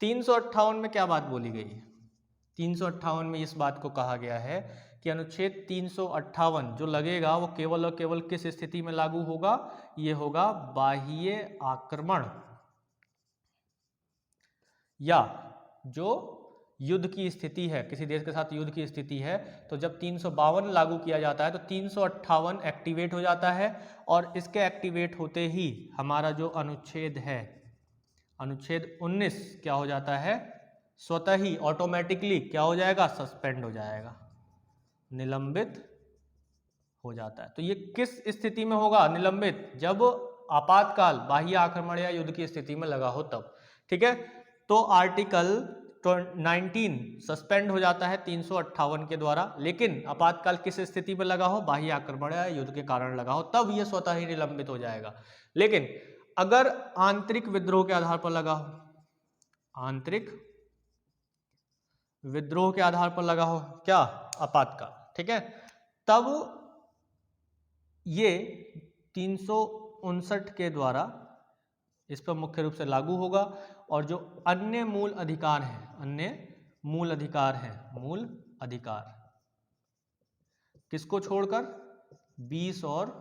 358 में क्या बात बोली गई है? 358 में इस बात को कहा गया है कि अनुच्छेद 358 जो लगेगा वो केवल और केवल किस स्थिति में लागू होगा? ये होगा बाह्य आक्रमण या जो युद्ध की स्थिति है, किसी देश के साथ युद्ध की स्थिति है, तो जब 352 लागू किया जाता है तो 358 एक्टिवेट हो जाता है, और इसके एक्टिवेट होते ही हमारा जो अनुच्छेद है, अनुच्छेद 19 क्या हो जाता है? स्वतः ही, ऑटोमेटिकली क्या हो जाएगा? सस्पेंड हो जाएगा, निलंबित हो जाता है। तो ये किस स्थिति में होगा निलंबित? जब आपातकाल, बाह्य आक्रमण या युद्ध की स्थिति में लगा हो तब। ठीक है, तो आर्टिकल 19 सस्पेंड हो जाता है 358 के द्वारा, लेकिन आपातकाल किस स्थिति में लगा हो? बाह्य आक्रमण या युद्ध के कारण लगा हो, तब ये स्वतः ही निलंबित हो जाएगा। लेकिन अगर आंतरिक विद्रोह के आधार पर लगा हो, आंतरिक विद्रोह के आधार पर लगा हो, क्या? आपातकाल, ठीक है, तब ये 359 के द्वारा इस पर मुख्य रूप से लागू होगा। और जो अन्य मूल अधिकार हैं, अन्य मूल अधिकार हैं, मूल अधिकार किसको छोड़कर? 20 और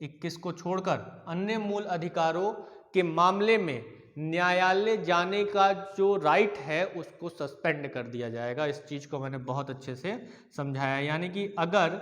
21 को छोड़कर अन्य मूल अधिकारों के मामले में न्यायालय जाने का जो राइट है उसको सस्पेंड कर दिया जाएगा। इस चीज को मैंने बहुत अच्छे से समझाया। यानी कि अगर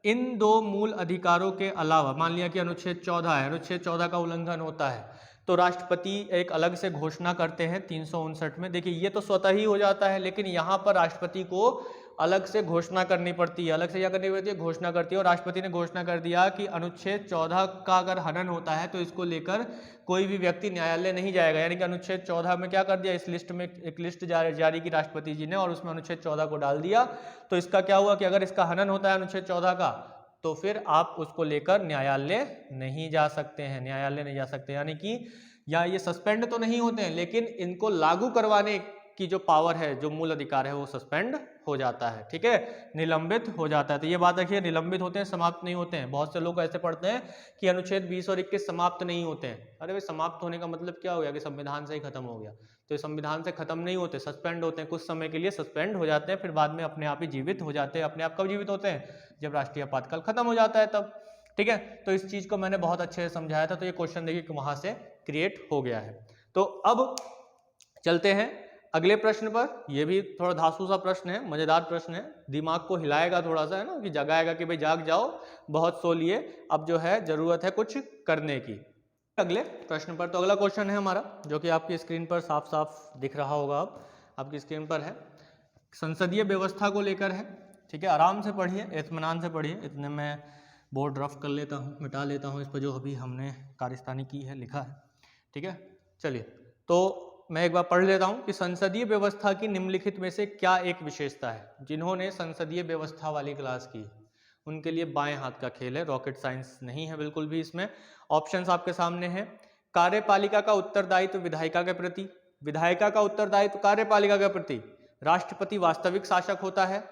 इन दो मूल अधिकारों के अलावा, मान लिया कि अनुच्छेद 14 है, अनुच्छेद 14 का उल्लंघन होता है, तो राष्ट्रपति एक अलग से घोषणा करते हैं 359 में। देखिए ये तो स्वतः ही हो जाता है, लेकिन यहाँ पर राष्ट्रपति को अलग से घोषणा करनी पड़ती है, अलग से क्या करनी पड़ती है, घोषणा करती है। और राष्ट्रपति ने घोषणा कर दिया कि अनुच्छेद 14 का अगर हनन होता है तो इसको लेकर कोई भी व्यक्ति न्यायालय नहीं जाएगा। यानी कि अनुच्छेद 14 में क्या कर दिया, इस लिस्ट में एक लिस्ट जारी की राष्ट्रपति जी ने और उसमें अनुच्छेद 14 को डाल दिया। तो इसका क्या हुआ कि अगर इसका हनन होता है अनुच्छेद 14 का तो फिर आप उसको लेकर न्यायालय नहीं जा सकते हैं, न्यायालय नहीं जा सकते। यानी कि या ये सस्पेंड तो नहीं होते हैं, लेकिन इनको लागू करवाने की जो पावर है, जो मूल अधिकार है, वो सस्पेंड हो जाता है, ठीक है, निलंबित हो जाता है। तो ये बात रखिए, निलंबित होते हैं, समाप्त नहीं होते हैं। बहुत से लोग ऐसे पढ़ते हैं कि अनुच्छेद 20 और 21 समाप्त नहीं होते हैं। अरे भाई, समाप्त होने का मतलब क्या हो गया कि संविधान से ही खत्म हो गया। तो ये संविधान से खत्म नहीं होते, सस्पेंड होते हैं, कुछ समय के लिए सस्पेंड हो जाते हैं, फिर बाद में अपने आप ही जीवित हो जाते हैं। अपने आप कब जीवित होते हैं, जब राष्ट्रीय आपातकाल खत्म हो जाता है तब, ठीक है। तो इस चीज को मैंने बहुत अच्छे से समझाया था। तो ये क्वेश्चन देखिए कि वहां से क्रिएट हो गया है। तो अब चलते हैं अगले प्रश्न पर। यह भी थोड़ा धांसू सा प्रश्न है, मजेदार प्रश्न है, दिमाग को हिलाएगा थोड़ा सा, है ना, कि जगाएगा कि भाई जाग जाओ, बहुत सो लिए, अब जो है जरूरत है कुछ करने की। अगले प्रश्न पर, तो अगला क्वेश्चन है हमारा, जो कि आपकी स्क्रीन पर साफ साफ दिख रहा होगा, अब आपकी स्क्रीन पर है, संसदीय व्यवस्था को लेकर है, ठीक है। आराम से पढ़िए, इत्मीनान से पढ़िए। इतने में बोर्ड रफ कर लेता हूँ, मिटा लेता हूँ इस पर जो अभी हमने कार्यस्थानी की है, लिखा है, ठीक है। चलिए, तो मैं एक बार पढ़ लेता हूं कि संसदीय व्यवस्था की निम्नलिखित में से क्या एक विशेषता है। जिन्होंने संसदीय व्यवस्था वाली क्लास की उनके लिए बाएं हाथ का खेल है, रॉकेट साइंस नहीं है बिल्कुल भी इसमें। ऑप्शंस आपके सामने हैं। कार्यपालिका का उत्तरदायित्व विधायिका के प्रति, विधायिका का उत्तरदायित्व कार्यपालिका के प्रति, राष्ट्रपति वास्तविक शासक होता है,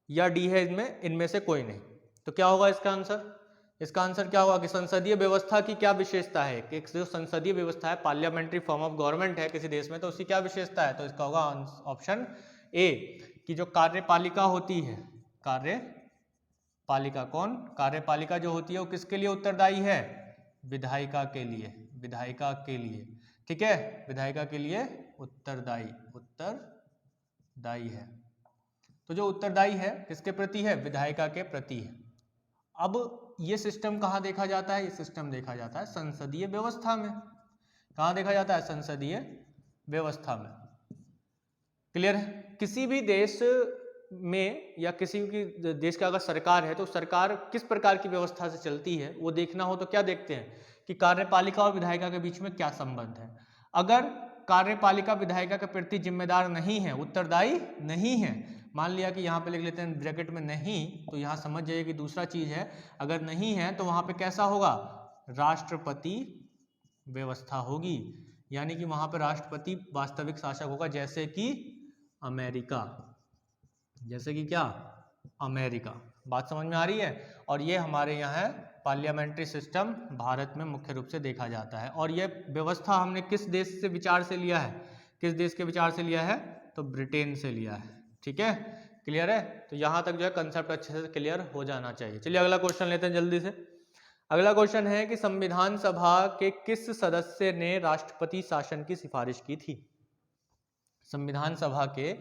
या डी है इनमें से कोई नहीं। तो क्या होगा इसका आंसर? इसका आंसर क्या होगा कि संसदीय व्यवस्था की क्या विशेषता है, कि जो संसदीय व्यवस्था है, पार्लियामेंट्री फॉर्म ऑफ गवर्नमेंट है किसी देश में, तो उसकी क्या विशेषता है? तो इसका होगा ऑप्शन ए, कि जो कार्यपालिका होती है, कार्यपालिका कौन, कार्यपालिका जो होती है वो किसके लिए उत्तरदायी है? विधायिका के लिए, विधायिका के लिए, ठीक है, विधायिका के लिए उत्तरदायी है। तो जो उत्तरदायी है किसके प्रति है? विधायिका के प्रति है। अब ये सिस्टम कहाँ देखा जाता है? ये सिस्टम देखा जाता है संसदीय व्यवस्था में। कहाँ देखा जाता है? संसदीय व्यवस्था में। क्लियर है? किसी भी देश में या किसी की देश का अगर सरकार है तो सरकार किस प्रकार की व्यवस्था से चलती है वो देखना हो तो क्या देखते हैं कि कार्यपालिका और विधायिका के बीच में क्या संबंध है। अगर कार्यपालिका विधायिका के प्रति जिम्मेदार नहीं है, उत्तरदायी नहीं है, मान लिया कि यहाँ पे लिख लेते हैं ब्रैकेट में नहीं, तो यहाँ समझ जाइए कि दूसरा चीज है, अगर नहीं है तो वहां पे कैसा होगा? राष्ट्रपति व्यवस्था होगी, यानी कि वहां पे राष्ट्रपति वास्तविक शासक होगा, जैसे कि अमेरिका, जैसे कि क्या? अमेरिका। बात समझ में आ रही है? और ये हमारे यहाँ है पार्लियामेंट्री सिस्टम, भारत में मुख्य रूप से देखा जाता है। और ये व्यवस्था हमने किस देश से विचार से लिया है? किस देश के विचार से लिया है? तो ब्रिटेन से लिया है, ठीक है। क्लियर है? तो यहां तक जो है कंसेप्ट अच्छे से क्लियर हो जाना चाहिए। चलिए अगला क्वेश्चन लेते हैं जल्दी से। अगला क्वेश्चन है कि संविधान सभा के किस सदस्य ने राष्ट्रपति शासन की सिफारिश की थी? संविधान सभा के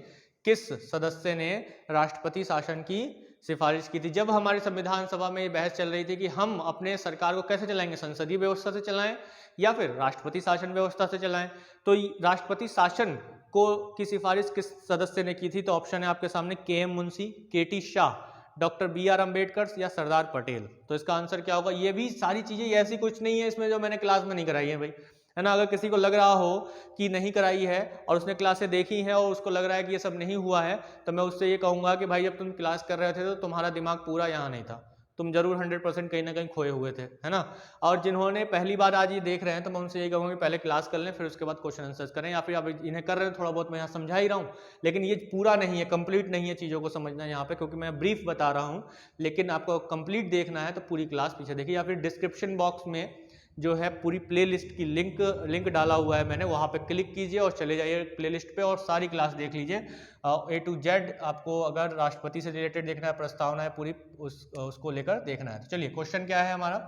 किस सदस्य ने राष्ट्रपति शासन की सिफारिश की थी? जब हमारी संविधान सभा में ये बहस चल रही थी कि हम अपने सरकार को कैसे चलाएंगे, संसदीय व्यवस्था से चलाएं या फिर राष्ट्रपति शासन व्यवस्था से चलाएं, तो राष्ट्रपति शासन को की सिफारिश किस सदस्य ने की थी? तो ऑप्शन है आपके सामने, K M. Munshi, K T. Shah, doctor B R. Ambedkar या सरदार पटेल। तो इसका आंसर क्या होगा? ये भी सारी चीजें ऐसी कुछ नहीं है इसमें जो मैंने क्लास में नहीं कराई है भाई, है ना। अगर किसी को लग रहा हो कि नहीं कराई है और उसने क्लासें देखी है और उसको लग रहा है कि ये सब नहीं हुआ है, तो मैं उससे ये कहूंगा कि भाई जब तुम क्लास कर रहे थे तो तुम्हारा दिमाग पूरा यहाँ नहीं था, तुम जरूर 100% कहीं ना कहीं खोए हुए थे, है ना। और जिन्होंने पहली बार आज ये देख रहे हैं तो मैं उनसे ये कहूँगा कि पहले क्लास कर लें, फिर उसके बाद क्वेश्चन आंसर्स करें, या फिर आप इन्हें कर रहे हैं थोड़ा बहुत मैं यहाँ समझा ही रहा हूँ, लेकिन ये पूरा नहीं है, कंप्लीट नहीं है चीज़ों को समझना यहाँ पे, क्योंकि मैं ब्रीफ बता रहा हूँ। लेकिन आपको कंप्लीट देखना है तो पूरी क्लास पीछे देखिए, या फिर डिस्क्रिप्शन बॉक्स में जो है पूरी प्लेलिस्ट की लिंक डाला हुआ है मैंने, वहाँ पे क्लिक कीजिए और चले जाइए प्लेलिस्ट पे और सारी क्लास देख लीजिए। A to Z आपको अगर राष्ट्रपति से रिलेटेड देखना है, प्रस्तावना है पूरी, उसको लेकर देखना है। तो चलिए क्वेश्चन क्या है हमारा,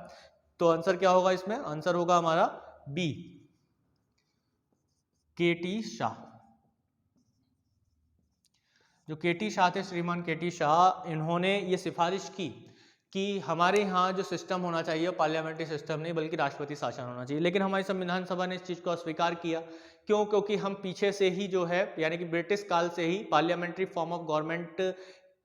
तो आंसर क्या होगा इसमें? आंसर होगा हमारा बी, के.टी. शाह। जो के.टी. शाह थे, श्रीमान के.टी. शाह, इन्होंने ये सिफारिश की कि हमारे यहाँ जो सिस्टम होना चाहिए पार्लियामेंट्री सिस्टम नहीं बल्कि राष्ट्रपति शासन होना चाहिए। लेकिन हमारी संविधान सभा ने इस चीज़ को अस्वीकार किया क्यों? क्योंकि हम पीछे से ही जो है यानी कि ब्रिटिश काल से ही पार्लियामेंट्री फॉर्म ऑफ गवर्नमेंट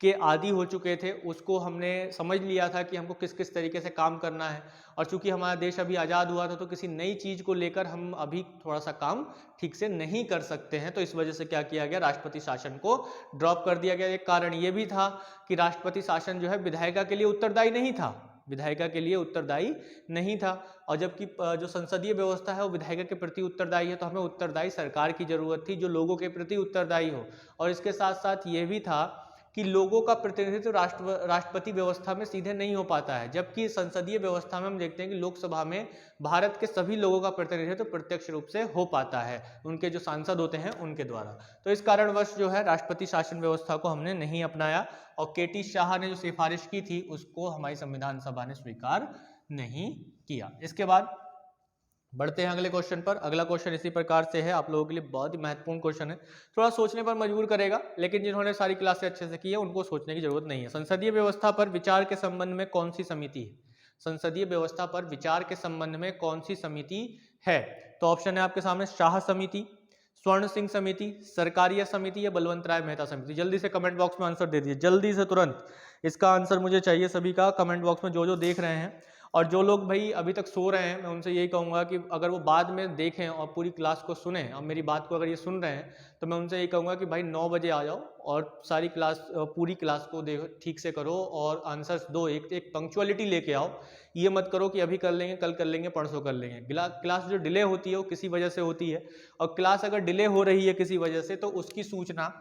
के आदी हो चुके थे। उसको हमने समझ लिया था कि हमको किस किस तरीके से काम करना है, और चूंकि हमारा देश अभी आज़ाद हुआ था तो किसी नई चीज़ को लेकर हम अभी थोड़ा सा काम ठीक से नहीं कर सकते हैं। तो इस वजह से क्या किया गया, राष्ट्रपति शासन को ड्रॉप कर दिया गया। एक कारण ये भी था कि राष्ट्रपति शासन जो है विधायिका के लिए उत्तरदायी नहीं था, विधायिका के लिए उत्तरदायी नहीं था, और जबकि जो संसदीय व्यवस्था है वो विधायिका के प्रति उत्तरदायी है। तो हमें उत्तरदायी सरकार की जरूरत थी जो लोगों के प्रति उत्तरदायी हो। और इसके साथ साथ ये भी था कि लोगों का प्रतिनिधित्व राष्ट्रपति व्यवस्था में सीधे नहीं हो पाता है, जबकि संसदीय व्यवस्था में हम देखते हैं कि लोकसभा में भारत के सभी लोगों का प्रतिनिधित्व प्रत्यक्ष रूप से हो पाता है, उनके जो सांसद होते हैं उनके द्वारा। तो इस कारणवश जो है राष्ट्रपति शासन व्यवस्था को हमने नहीं अपनाया, और केटी शाह ने जो सिफारिश की थी उसको हमारी संविधान सभा ने स्वीकार नहीं किया। इसके बाद बढ़ते हैं अगले क्वेश्चन पर। अगला क्वेश्चन इसी प्रकार से है, आप लोगों के लिए बहुत ही महत्वपूर्ण क्वेश्चन है, थोड़ा सोचने पर मजबूर करेगा, लेकिन जिन्होंने सारी क्लासें अच्छे से की है उनको सोचने की जरूरत नहीं है। संसदीय व्यवस्था पर विचार के संबंध में कौन सी समिति है? संसदीय व्यवस्था पर विचार के संबंध में कौन सी समिति है? तो ऑप्शन है आपके सामने, शाह समिति, स्वर्ण सिंह समिति, सरकारिया समिति, या बलवंत राय मेहता समिति। जल्दी से कमेंट बॉक्स में आंसर दे दीजिए, जल्दी से तुरंत इसका आंसर मुझे चाहिए सभी का कमेंट बॉक्स में, जो जो देख रहे हैं। और जो लोग भाई अभी तक सो रहे हैं मैं उनसे यही कहूँगा कि अगर वो बाद में देखें और पूरी क्लास को सुने, और मेरी बात को अगर ये सुन रहे हैं तो मैं उनसे यही कहूँगा कि भाई 9 बजे आ जाओ और सारी क्लास पूरी क्लास को देखो, ठीक से करो और आंसर्स दो, एक पंक्चुअलिटी लेके आओ। ये मत करो कि अभी कर लेंगे, कल कर लेंगे, परसों कर लेंगे। क्लास जो डिले होती है वो किसी वजह से होती है, और क्लास अगर डिले हो रही है किसी वजह से तो उसकी सूचना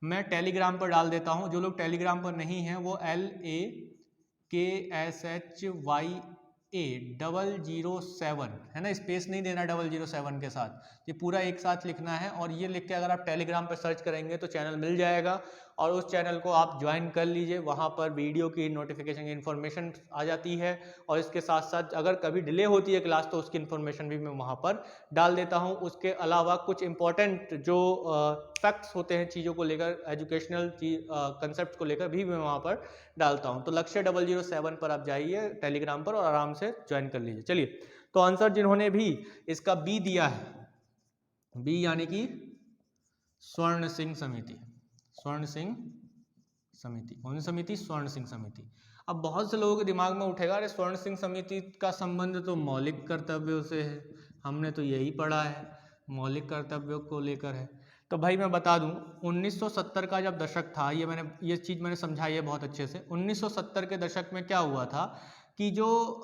मैं टेलीग्राम पर डाल देता हूँ। जो लोग टेलीग्राम पर नहीं हैं वो LAKSHY007 है ना, स्पेस नहीं देना 007 के साथ, ये पूरा एक साथ लिखना है। और ये लिख के अगर आप टेलीग्राम पर सर्च करेंगे तो चैनल मिल जाएगा, और उस चैनल को आप ज्वाइन कर लीजिए। वहाँ पर वीडियो की नोटिफिकेशन की इन्फॉर्मेशन आ जाती है, और इसके साथ साथ अगर कभी डिले होती है क्लास तो उसकी इन्फॉर्मेशन भी मैं वहाँ पर डाल देता हूँ। उसके अलावा कुछ इंपॉर्टेंट जो फैक्ट्स होते हैं चीज़ों को लेकर, एजुकेशनल कंसेप्ट को लेकर भी मैं वहाँ पर डालता हूँ। तो लक्ष्य 007 पर आप जाइए टेलीग्राम पर और आराम से ज्वाइन कर लीजिए। चलिए, तो आंसर जिन्होंने भी इसका बी दिया है, बी यानी कि स्वर्ण सिंह समिति, स्वर्ण सिंह समिति, कौन सी समिति? स्वर्ण सिंह समिति। अब बहुत से लोगों के दिमाग में उठेगा, अरे स्वर्ण सिंह समिति का संबंध तो मौलिक कर्तव्यों से है, हमने तो यही पढ़ा है, मौलिक कर्तव्यों को लेकर है। तो भाई मैं बता दूं, 1970 का जब दशक था, ये चीज़ मैंने समझाई है बहुत अच्छे से। 1970 के दशक में क्या हुआ था कि जो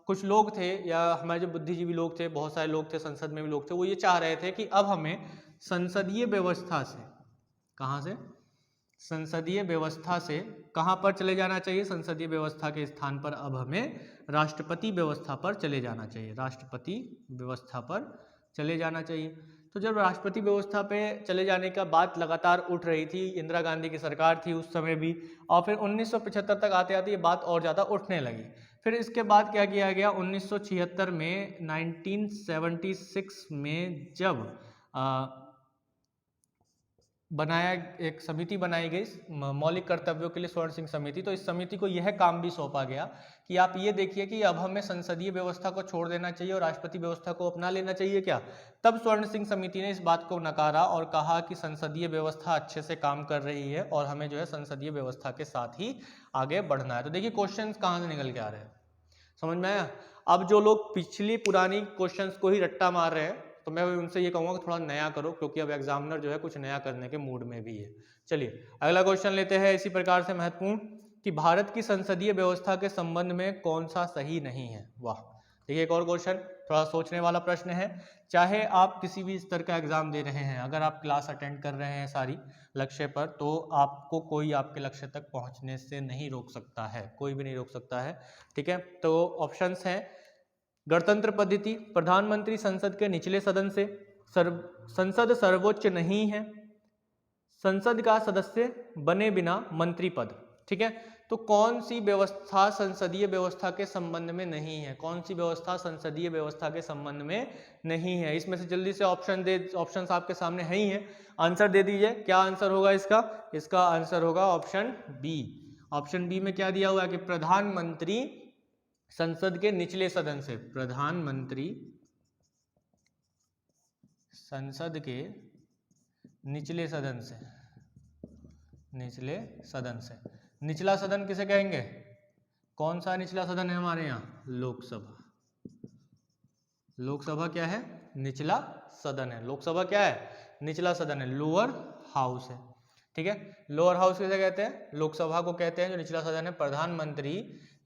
कुछ लोग थे, या हमारे जो बुद्धिजीवी लोग थे, बहुत सारे लोग थे, संसद में भी लोग थे, वो ये चाह रहे थे कि अब हमें संसदीय व्यवस्था से, कहाँ से? संसदीय व्यवस्था से कहाँ पर चले जाना चाहिए? संसदीय व्यवस्था के स्थान पर अब हमें राष्ट्रपति व्यवस्था पर चले जाना चाहिए, राष्ट्रपति व्यवस्था पर चले जाना चाहिए। तो जब राष्ट्रपति व्यवस्था पे चले जाने का बात लगातार उठ रही थी, इंदिरा गांधी की सरकार थी उस समय भी, और फिर 1975 तक आते आते ये बात और ज़्यादा उठने लगी। फिर इसके बाद क्या किया गया, 1976 में, 1976 में जब एक समिति बनाई गई मौलिक कर्तव्यों के लिए, स्वर्ण सिंह समिति। तो इस समिति को यह काम भी सौंपा गया कि आप ये देखिए कि अब हमें संसदीय व्यवस्था को छोड़ देना चाहिए और राष्ट्रपति व्यवस्था को अपना लेना चाहिए क्या। तब स्वर्ण सिंह समिति ने इस बात को नकारा और कहा कि संसदीय व्यवस्था अच्छे से काम कर रही है और हमें जो है संसदीय व्यवस्था के साथ ही आगे बढ़ना है। तो देखिए क्वेश्चन कहाँ से निकल के आ रहे हैं, समझ में आया? अब जो लोग पिछली पुरानी क्वेश्चंस को ही रट्टा मार रहे हैं तो मैं उनसे ये कहूँगा कि थोड़ा नया करो, क्योंकि अब एग्जामिनर जो है कुछ नया करने के मूड में भी है। चलिए अगला क्वेश्चन लेते हैं, इसी प्रकार से महत्वपूर्ण, कि भारत की संसदीय व्यवस्था के संबंध में कौन सा सही नहीं है। वाह, देखिए एक और क्वेश्चन, थोड़ा सोचने वाला प्रश्न है। चाहे आप किसी भी स्तर का एग्जाम दे रहे हैं, अगर आप क्लास अटेंड कर रहे हैं सारी लक्ष्य पर, तो आपको कोई आपके लक्ष्य तक पहुंचने से नहीं रोक सकता है, कोई भी नहीं रोक सकता है। ठीक है, तो ऑप्शंस हैं, गणतंत्र पद्धति, प्रधानमंत्री संसद के निचले सदन से, संसद सर्वोच्च नहीं है, संसद का सदस्य बने बिना मंत्री पद। ठीक है, तो कौन सी व्यवस्था संसदीय व्यवस्था के संबंध में नहीं है, कौन सी व्यवस्था संसदीय व्यवस्था के संबंध में नहीं है? इसमें से जल्दी से ऑप्शंस आपके सामने है ही है, आंसर दे दीजिए। क्या आंसर होगा इसका? इसका आंसर होगा ऑप्शन बी। ऑप्शन बी में क्या दिया हुआ है कि प्रधानमंत्री संसद के निचले सदन से, प्रधानमंत्री संसद के निचले सदन से, निचले सदन से। निचला सदन किसे कहेंगे? कौन सा निचला सदन है हमारे यहाँ? लोकसभा। लोकसभा क्या है? निचला सदन है। लोकसभा क्या है? निचला सदन है, लोअर हाउस है। ठीक है, लोअर हाउस किसे कहते हैं? लोकसभा को कहते हैं, जो निचला सदन है। प्रधानमंत्री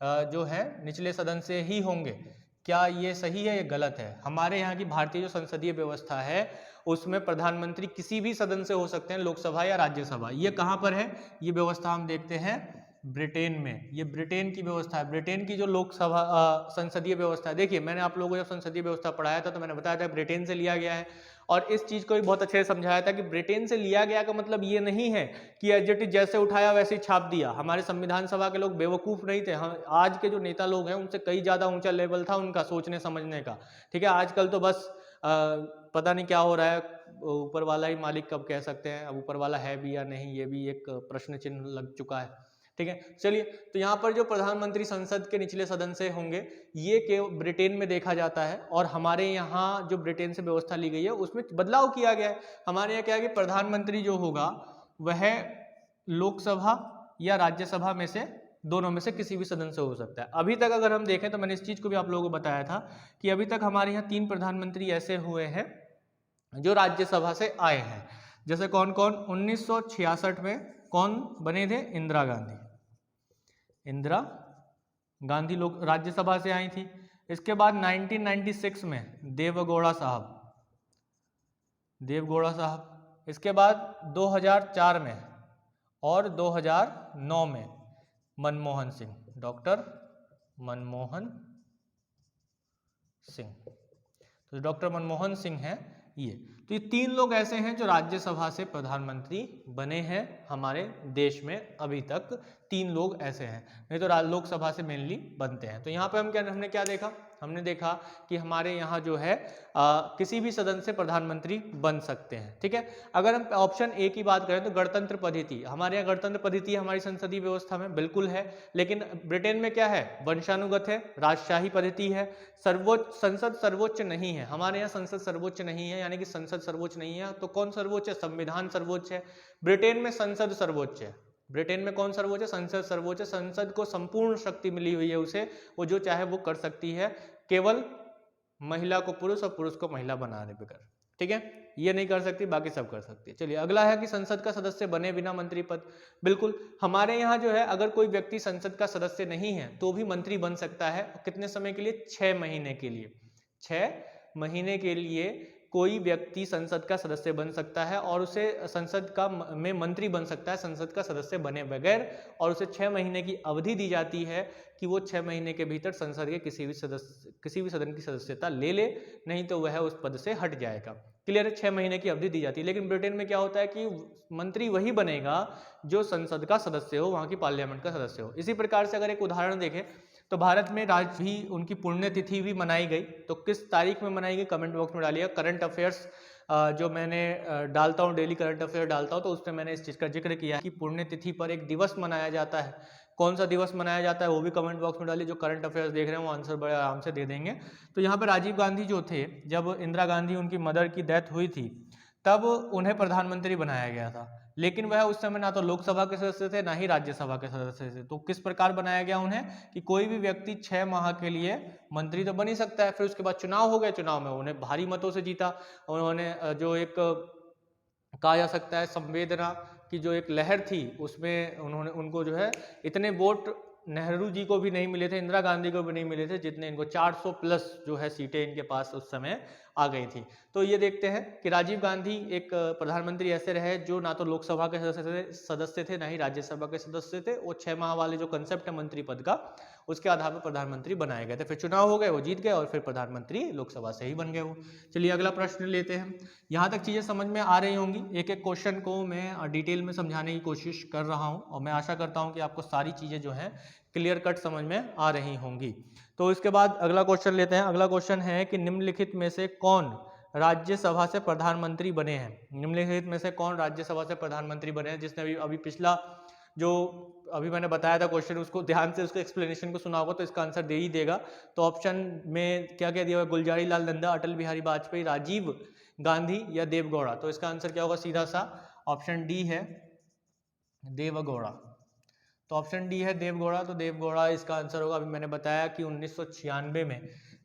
जो है निचले सदन से ही होंगे। क्या ये सही है, ये गलत है? हमारे यहाँ की भारतीय जो संसदीय व्यवस्था है उसमें प्रधानमंत्री किसी भी सदन से हो सकते हैं, लोकसभा या राज्यसभा। ये कहाँ पर है? ये व्यवस्था हम देखते हैं ब्रिटेन में। ये ब्रिटेन की व्यवस्था है। ब्रिटेन की जो लोकसभा संसदीय व्यवस्था है, देखिए मैंने आप लोगों को जब संसदीय व्यवस्था पढ़ाया था तो मैंने बताया था ब्रिटेन से लिया गया है, और इस चीज को भी बहुत अच्छे से समझाया था कि ब्रिटेन से लिया गया का मतलब ये नहीं है कि एडजेक्टिव जैसे उठाया वैसे ही छाप दिया। हमारे संविधान सभा के लोग बेवकूफ नहीं थे। हम आज के जो नेता लोग हैं उनसे कई ज्यादा ऊंचा लेवल था उनका सोचने समझने का। ठीक है, आजकल तो बस पता नहीं क्या हो रहा है, ऊपर वाला ही मालिक कब कह सकते हैं। अब ऊपर वाला है भी या नहीं, ये भी एक प्रश्न चिन्ह लग चुका है। ठीक है, चलिए, तो यहाँ पर जो प्रधानमंत्री संसद के निचले सदन से होंगे, ये केवल ब्रिटेन में देखा जाता है, और हमारे यहाँ जो ब्रिटेन से व्यवस्था ली गई है उसमें बदलाव किया गया है। हमारे यहाँ क्या है कि प्रधानमंत्री जो होगा वह लोकसभा या राज्यसभा में से, दोनों में से किसी भी सदन से हो सकता है। अभी तक अगर हम देखें तो मैंने इस चीज को भी आप लोगों को बताया था कि अभी तक हमारे यहाँ 3 प्रधानमंत्री ऐसे हुए हैं जो राज्यसभा से आए हैं। जैसे कौन कौन? 1966 में कौन बने थे? इंदिरा गांधी। इंदिरा गांधी लोग राज्यसभा से आई थी। इसके बाद 1996 में देवगौड़ा साहब, देवगौड़ा साहब। इसके बाद 2004 में और 2009 में मनमोहन सिंह, डॉक्टर मनमोहन सिंह। तो डॉक्टर मनमोहन सिंह हैं ये। तो ये 3 लोग ऐसे हैं जो राज्यसभा से प्रधानमंत्री बने हैं हमारे देश में। अभी तक 3 लोग ऐसे हैं, नहीं तो लोकसभा से मेनली बनते हैं। तो यहाँ पे हमने क्या देखा? हमने देखा कि हमारे यहाँ जो है किसी भी सदन से प्रधानमंत्री बन सकते हैं। ठीक है, अगर हम ऑप्शन ए की बात करें तो गणतंत्र पद्धति, हमारे यहाँ गणतंत्र पद्धति हमारी संसदीय व्यवस्था में बिल्कुल है, लेकिन ब्रिटेन में क्या है? वंशानुगत है, राजशाही पद्धति है। सर्वोच्च संसद सर्वोच्च नहीं है, हमारे यहाँ संसद सर्वोच्च नहीं है, यानी कि संसद सर्वोच्च नहीं है। तो कौन सर्वोच्च है? संविधान सर्वोच्च है। ब्रिटेन में संसद सर्वोच्च है। ब्रिटेन में कौन सर्वोच्च है? संसद सर्वोच्च है। संसद को संपूर्ण शक्ति मिली हुई है उसे, वो जो चाहे वो कर सकती है, केवल महिला को पुरुष और पुरुष को महिला बनाने बगैर। ठीक है, ये नहीं कर सकती, बाकी सब कर सकती है। चलिए, अगला है कि संसद का सदस्य बने बिना मंत्री पद। बिल्कुल, हमारे यहाँ जो है अगर कोई व्यक्ति संसद का सदस्य नहीं है तो भी मंत्री बन सकता है। कितने समय के लिए? 6 महीने के लिए। 6 महीने के लिए कोई व्यक्ति संसद का सदस्य बन सकता है और उसे संसद का में मंत्री बन सकता है संसद का सदस्य बने बगैर, और उसे 6 महीने की अवधि दी जाती है कि वो 6 महीने के भीतर संसद के किसी भी सदन की सदस्यता ले ले, नहीं तो वह उस पद से हट जाएगा। क्लियर है? 6 महीने की अवधि दी जाती है। लेकिन ब्रिटेन में क्या होता है कि मंत्री वही बनेगा जो संसद का सदस्य हो, वहां की पार्लियामेंट का सदस्य हो। इसी प्रकार से अगर एक उदाहरण देखें तो भारत में आज भी उनकी पुण्यतिथि भी मनाई गई। तो किस तारीख में मनाई गई? कमेंट बॉक्स में डालिएगा। करंट अफेयर्स जो मैंने डालता हूँ, डेली करंट अफेयर डालता हूँ, तो उसमें मैंने इस चीज़ का जिक्र किया कि पुण्यतिथि पर एक दिवस मनाया जाता है। कौन सा दिवस मनाया जाता है वो भी कमेंट बॉक्स में डालिए। जो करंट अफेयर्स देख रहे हैं वो आंसर बड़े आराम से दे देंगे। तो यहाँ पर राजीव गांधी जो थे, जब इंदिरा गांधी उनकी मदर की डेथ हुई थी तब उन्हें प्रधानमंत्री बनाया गया था, लेकिन वह उस समय ना तो लोकसभा के सदस्य थे ना ही राज्यसभा के सदस्य थे। तो किस प्रकार बनाया गया उन्हें कि कोई भी व्यक्ति 6 माह के लिए मंत्री तो बन ही सकता है। फिर उसके बाद चुनाव हो गए, चुनाव में उन्हें भारी मतों से जीता। उन्होंने जो एक कहा जा सकता है संवेदना की जो एक लहर थी उसमें उनको जो है इतने वोट नेहरू जी को भी नहीं मिले थे, इंदिरा गांधी को भी नहीं मिले थे, जितने इनको 400 प्लस जो है सीटें इनके पास उस समय आ गई थी। तो ये देखते हैं कि राजीव गांधी एक प्रधानमंत्री ऐसे रहे जो ना तो लोकसभा के सदस्य थे ना ही राज्यसभा के सदस्य थे। वो 6 माह वाले जो कंसेप्ट है मंत्री पद का, उसके आधार पर प्रधानमंत्री बनाए गए थे। फिर चुनाव हो गए, वो जीत गए और फिर प्रधानमंत्री लोकसभा से ही बन गए वो। चलिए अगला प्रश्न लेते हैं। यहाँ तक चीजें समझ में आ रही होंगी। एक एक क्वेश्चन को मैं डिटेल में समझाने की कोशिश कर रहा हूँ और मैं आशा करता हूँ कि आपको सारी चीजें जो है क्लियर कट समझ में आ रही होंगी। तो इसके बाद अगला क्वेश्चन लेते हैं। अगला क्वेश्चन है कि निम्नलिखित में से कौन राज्यसभा से प्रधानमंत्री बने हैं? निम्नलिखित में से कौन राज्यसभा से प्रधानमंत्री बने हैं? जिसने अभी पिछला जो अभी मैंने बताया था क्वेश्चन, उसको ध्यान से उसको एक्सप्लेनेशन को सुना होगा तो इसका आंसर दे ही देगा। तो ऑप्शन में क्या क्या दिया हुआ है? गुलजारी लाल नंदा, अटल बिहारी वाजपेयी, राजीव गांधी या देवगौड़ा? तो इसका आंसर क्या होगा? सीधा सा ऑप्शन डी है देवगौड़ा। तो ऑप्शन डी है देवगौड़ा। तो देवगौड़ा इसका आंसर होगा। अभी मैंने बताया कि 1996 में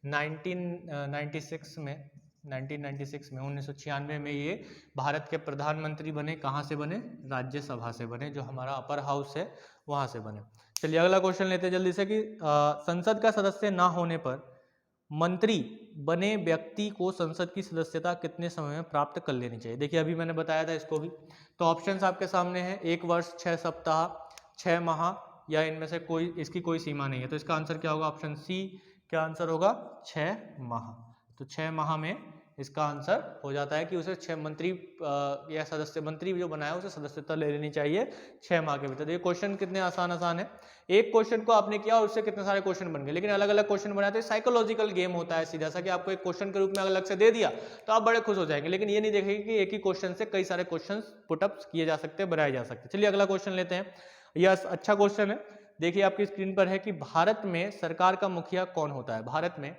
1996 में 1996 में ये भारत के प्रधानमंत्री बने। कहाँ से बने? राज्यसभा से बने, जो हमारा अपर हाउस है वहाँ से बने। चलिए अगला क्वेश्चन लेते हैं जल्दी से कि संसद का सदस्य ना होने पर मंत्री बने व्यक्ति को संसद की सदस्यता कितने समय में प्राप्त कर लेनी चाहिए? देखिए अभी मैंने बताया था इसको भी। तो ऑप्शंस आपके सामने हैं, 1 वर्ष, 6 सप्ताह, 6 माह या इनमें से कोई, इसकी कोई सीमा नहीं है। तो इसका आंसर क्या होगा? ऑप्शन सी क्या आंसर होगा? 6 माह। तो 6 माह में इसका आंसर हो जाता है कि उसे 6 मंत्री या सदस्य, मंत्री जो बनाया उसे सदस्यता ले लेनी चाहिए 6 माह के भीतर। ये क्वेश्चन कितने आसान है। एक क्वेश्चन को आपने किया और उससे कितने सारे क्वेश्चन बन गए, लेकिन अलग अलग क्वेश्चन बनाए तो साइकोलॉजिकल गेम होता है सीधा सा, कि आपको एक क्वेश्चन के रूप में अलग से दे दिया तो आप बड़े खुश हो जाएंगे, लेकिन ये नहीं देखेंगे कि एक ही क्वेश्चन से कई सारे क्वेश्चन पुटअप्स किए जा सकते हैं, बनाए जा सकते हैं। चलिए अगला क्वेश्चन लेते हैं। यह अच्छा क्वेश्चन है। देखिए आपकी स्क्रीन पर है कि भारत में सरकार का मुखिया कौन होता है? भारत में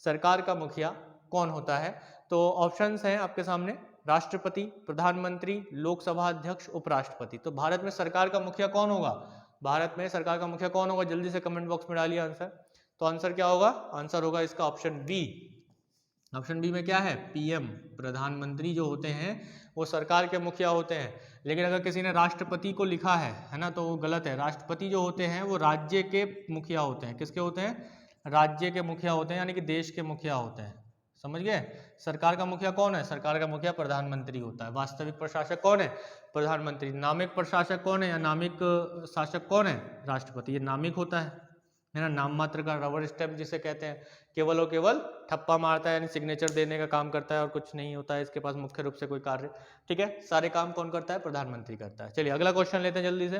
सरकार का मुखिया कौन होता है? तो ऑप्शंस हैं आपके सामने, राष्ट्रपति, प्रधानमंत्री, लोकसभा अध्यक्ष, उपराष्ट्रपति। तो भारत में सरकार का मुखिया कौन होगा? भारत में सरकार का मुखिया कौन होगा? जल्दी से कमेंट बॉक्स में डालिए आंसर। तो आंसर क्या होगा? आंसर होगा इसका ऑप्शन बी। ऑप्शन बी में क्या है? पीएम, प्रधानमंत्री जो होते हैं वो सरकार के मुखिया होते हैं। लेकिन अगर किसी ने राष्ट्रपति को लिखा है ना, तो वो गलत है। राष्ट्रपति जो होते हैं वो राज्य के मुखिया होते हैं। किसके होते हैं? राज्य के मुखिया होते हैं, यानी कि देश के मुखिया होते हैं। समझ गए? सरकार का मुखिया कौन है? सरकार का मुखिया प्रधानमंत्री होता है। वास्तविक प्रशासक कौन है? प्रधानमंत्री। नामिक प्रशासक कौन है या नामिक शासक कौन है? राष्ट्रपति। ये नामिक होता है ना, नाम मात्र का, रबर स्टैम्प जिसे कहते हैं, केवल और केवल ठप्पा मारता है, यानी सिग्नेचर देने का काम करता है और कुछ नहीं होता है इसके पास मुख्य रूप से कोई कार्य। ठीक है, सारे काम कौन करता है? प्रधानमंत्री करता है। चलिए अगला क्वेश्चन लेते हैं जल्दी से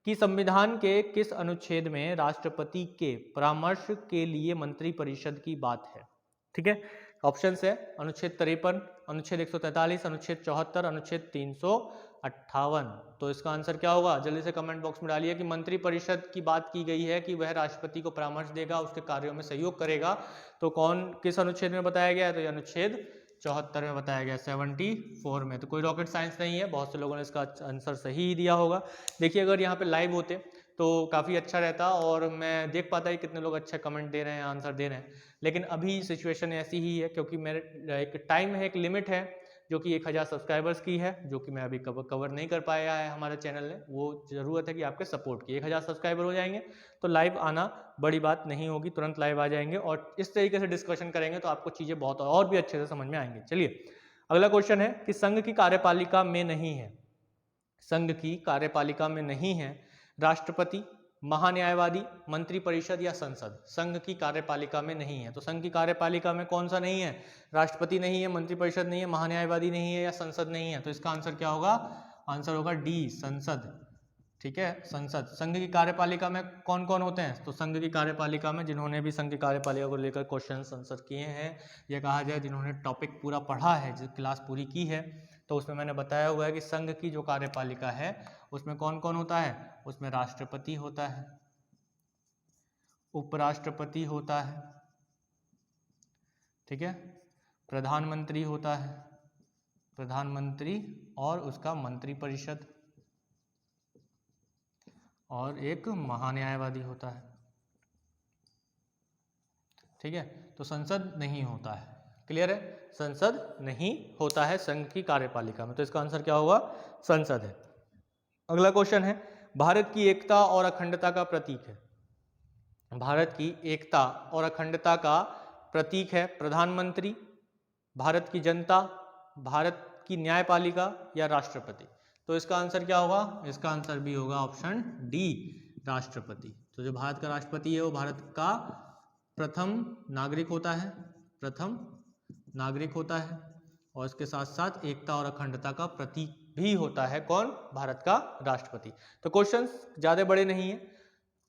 कि संविधान के किस अनुच्छेद में राष्ट्रपति के परामर्श के लिए मंत्रिपरिषद की बात है? ठीक है, ऑप्शन है अनुच्छेद 53, अनुच्छेद 143, अनुच्छेद 74, अनुच्छेद 358। तो इसका आंसर क्या होगा? जल्दी से कमेंट बॉक्स में डालिए कि मंत्रिपरिषद की बात की गई है कि वह राष्ट्रपति को परामर्श देगा, उसके कार्यों में सहयोग करेगा। तो कौन, किस अनुच्छेद में बताया गया है? तो ये अनुच्छेद 74 में बताया गया, 74 में। तो कोई रॉकेट साइंस नहीं है, बहुत से लोगों ने इसका आंसर सही ही दिया होगा। देखिए अगर यहाँ पे लाइव होते तो काफ़ी अच्छा रहता और मैं देख पाता कि कितने लोग अच्छे कमेंट दे रहे हैं, आंसर दे रहे हैं। लेकिन अभी सिचुएशन ऐसी ही है क्योंकि मेरे एक टाइम है, एक लिमिट है जो कि 1000 सब्सक्राइबर्स की है, जो कि मैं अभी कवर नहीं कर पाया है हमारे चैनल ने। वो ज़रूरत है कि आपके सपोर्ट की। 1000 सब्सक्राइबर हो जाएंगे तो लाइव आना बड़ी बात नहीं होगी, तुरंत लाइव आ जाएंगे और इस तरीके से डिस्कशन करेंगे तो आपको चीज़ें बहुत और भी अच्छे से समझ में आएंगी। चलिए अगला क्वेश्चन है कि संघ की कार्यपालिका में नहीं है, संघ की कार्यपालिका में नहीं है राष्ट्रपति, महान्यायवादी, मंत्रिपरिषद या संसद। संघ की कार्यपालिका में नहीं है। तो संघ की कार्यपालिका में कौन सा नहीं है? राष्ट्रपति नहीं है, मंत्रिपरिषद नहीं है, महान्यायवादी नहीं है या संसद नहीं है। तो इसका आंसर क्या होगा? आंसर होगा डी, संसद। ठीक है, संसद। संघ की कार्यपालिका में कौन कौन होते हैं? तो संघ की कार्यपालिका में जिन्होंने भी संघ की कार्यपालिका को लेकर क्वेश्चन आंसर किए हैं, यह कहा जाए जिन्होंने टॉपिक पूरा पढ़ा है, जो क्लास पूरी की है, तो उसमें मैंने बताया हुआ है कि संघ की जो कार्यपालिका है उसमें कौन कौन होता है? उसमें राष्ट्रपति होता है, उपराष्ट्रपति होता है, ठीक है, प्रधानमंत्री होता है, प्रधानमंत्री और उसका मंत्रिपरिषद, और एक महान्यायवादी होता है। ठीक है, तो संसद नहीं होता है। क्लियर है? संसद नहीं होता है संघ की कार्यपालिका में। तो इसका आंसर क्या होगा? संसद है। अगला क्वेश्चन है, भारत की एकता और अखंडता का प्रतीक है। भारत की एकता और अखंडता का प्रतीक है प्रधानमंत्री, भारत की जनता, भारत की न्यायपालिका या राष्ट्रपति। तो इसका आंसर क्या होगा? इसका आंसर भी होगा ऑप्शन डी, राष्ट्रपति। तो जो भारत का राष्ट्रपति है वो भारत का प्रथम नागरिक होता है, प्रथम नागरिक होता है, और इसके साथ साथ एकता और अखंडता का प्रतीक भी होता है। कौन? भारत का राष्ट्रपति। तो क्वेश्चंस ज़्यादा बड़े नहीं है,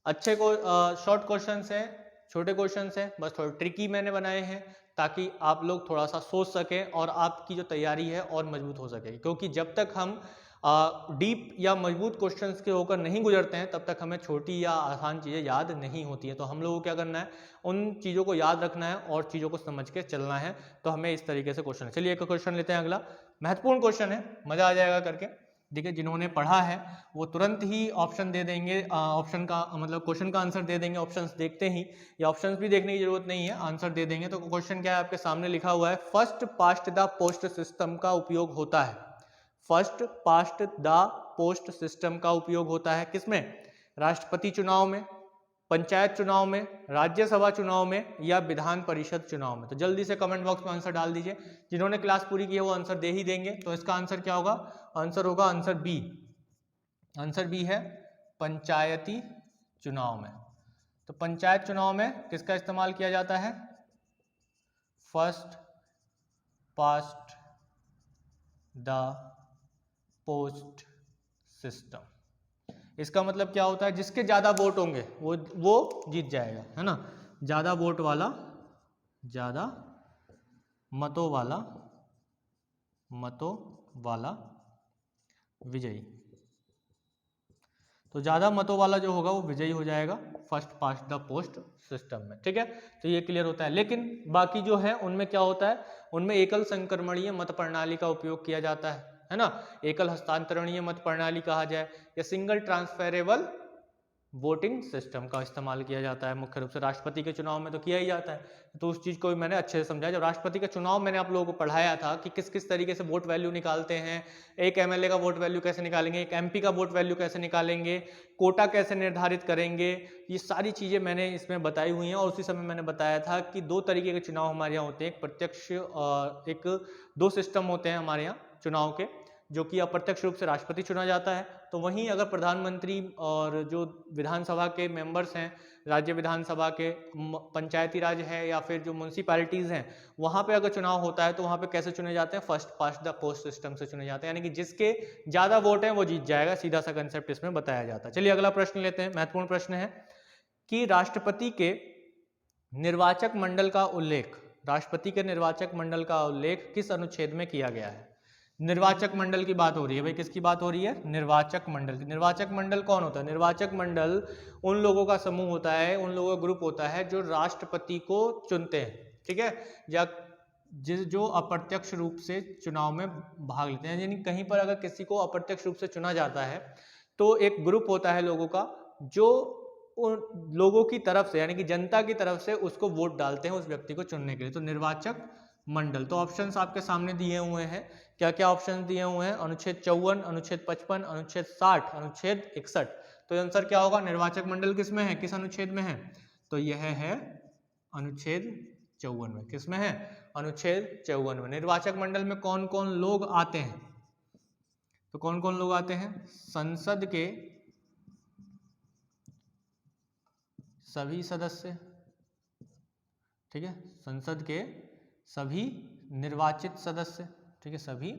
अच्छे को शॉर्ट क्वेश्चंस हैं, छोटे क्वेश्चंस हैं, बस थोड़े ट्रिकी मैंने बनाए हैं ताकि आप लोग थोड़ा सा सोच सकें और आपकी जो तैयारी है और मजबूत हो सके। क्योंकि जब तक हम डीप या मजबूत क्वेश्चंस के होकर नहीं गुजरते हैं तब तक हमें छोटी या आसान चीज़ें याद नहीं होती है। तो हम लोगों को क्या करना है, उन चीज़ों को याद रखना है और चीज़ों को समझ के चलना है। तो हमें इस तरीके से क्वेश्चन है। चलिए एक क्वेश्चन लेते हैं, अगला महत्वपूर्ण क्वेश्चन है, मजा आ जाएगा करके। देखिए जिन्होंने पढ़ा है वो तुरंत ही ऑप्शन दे देंगे, ऑप्शन का मतलब क्वेश्चन का आंसर दे देंगे ऑप्शंस देखते ही, या ऑप्शंस भी देखने की जरूरत नहीं है, आंसर दे देंगे। तो क्वेश्चन क्या है आपके सामने लिखा हुआ है, first past the post system का उपयोग होता है। First past the post system का उपयोग होता है किसमें? राष्ट्रपति चुनाव में, पंचायत चुनाव में, राज्यसभा चुनाव में या विधान परिषद चुनाव में। तो जल्दी से कमेंट बॉक्स में आंसर डाल दीजिए। जिन्होंने क्लास पूरी की है वो आंसर दे ही देंगे। तो इसका आंसर क्या होगा? आंसर होगा आंसर बी। आंसर बी है पंचायती चुनाव में। तो पंचायत चुनाव में किसका इस्तेमाल किया जाता है? First past the post system. इसका मतलब क्या होता है? जिसके ज्यादा वोट होंगे वो जीत जाएगा, है ना। ज्यादा वोट वाला, ज्यादा मतों वाला विजयी। तो ज्यादा मतों वाला जो होगा वो विजयी हो जाएगा first past the post system में, ठीक है। तो ये क्लियर होता है। लेकिन बाकी जो है उनमें क्या होता है? उनमें एकल संक्रमणीय मत प्रणाली का उपयोग किया जाता है ना। एकल हस्तांतरणीय मत प्रणाली कहा जाए या सिंगल ट्रांसफरेबल वोटिंग सिस्टम का इस्तेमाल किया जाता है मुख्य रूप से। राष्ट्रपति के चुनाव में तो किया ही जाता है। तो उस चीज को भी मैंने अच्छे से समझाया। जब राष्ट्रपति का चुनाव मैंने आप लोगों को पढ़ाया था कि किस किस तरीके से वोट वैल्यू निकालते हैं, एक एमएलए का वोट वैल्यू कैसे निकालेंगे, एक एमपी का वोट वैल्यू कैसे निकालेंगे, कोटा कैसे निर्धारित करेंगे, ये सारी चीजें मैंने इसमें बताई हुई हैं। और उसी समय मैंने बताया था कि दो तरीके के चुनाव हमारे यहाँ होते हैं, एक प्रत्यक्ष और एक दो सिस्टम होते हैं हमारे यहाँ चुनाव के, जो कि अप्रत्यक्ष रूप से राष्ट्रपति चुना जाता है। तो वहीं अगर प्रधानमंत्री और जो विधानसभा के मेंबर्स हैं, राज्य विधानसभा के, पंचायती राज है या फिर जो म्यूनसिपैलिटीज हैं, वहां पे अगर चुनाव होता है तो वहां पे कैसे चुने जाते हैं? First past the post system से चुने जाते हैं, यानी कि जिसके ज्यादा वोट हैं वो जीत जाएगा। सीधा सा कंसेप्ट इसमें बताया जाता है। चलिए अगला प्रश्न लेते हैं। महत्वपूर्ण प्रश्न है कि राष्ट्रपति के निर्वाचक मंडल का उल्लेख, राष्ट्रपति के निर्वाचक मंडल का उल्लेख किस अनुच्छेद में किया गया है? निर्वाचक मंडल की बात हो रही है भाई। किसकी बात हो रही है? निर्वाचक मंडल की। निर्वाचक मंडल कौन होता है? निर्वाचक मंडल उन लोगों का समूह होता है, उन लोगों का ग्रुप होता है जो राष्ट्रपति को चुनते हैं, ठीक है, या जो अप्रत्यक्ष रूप से चुनाव में भाग लेते हैं। यानी कहीं पर अगर किसी को अप्रत्यक्ष रूप से चुना जाता है तो एक ग्रुप होता है लोगों का जो उन लोगों की तरफ से, यानी कि जनता की तरफ से उसको वोट डालते हैं उस व्यक्ति को चुनने के लिए। तो निर्वाचक मंडल। तो ऑप्शंस आपके सामने दिए हुए हैं। क्या क्या ऑप्शन दिए हुए हैं? अनुच्छेद 54, अनुच्छेद 55, अनुच्छेद 60, अनुच्छेद 61। तो आंसर क्या होगा? निर्वाचक मंडल किस में है, किस अनुच्छेद में है? तो यह है अनुच्छेद 54 में। किस में है? अनुच्छेद 54 में। निर्वाचक मंडल में कौन कौन लोग आते हैं? तो कौन कौन लोग आते हैं? संसद के सभी सदस्य, ठीक है, संसद के सभी निर्वाचित सदस्य, ठीक है, सभी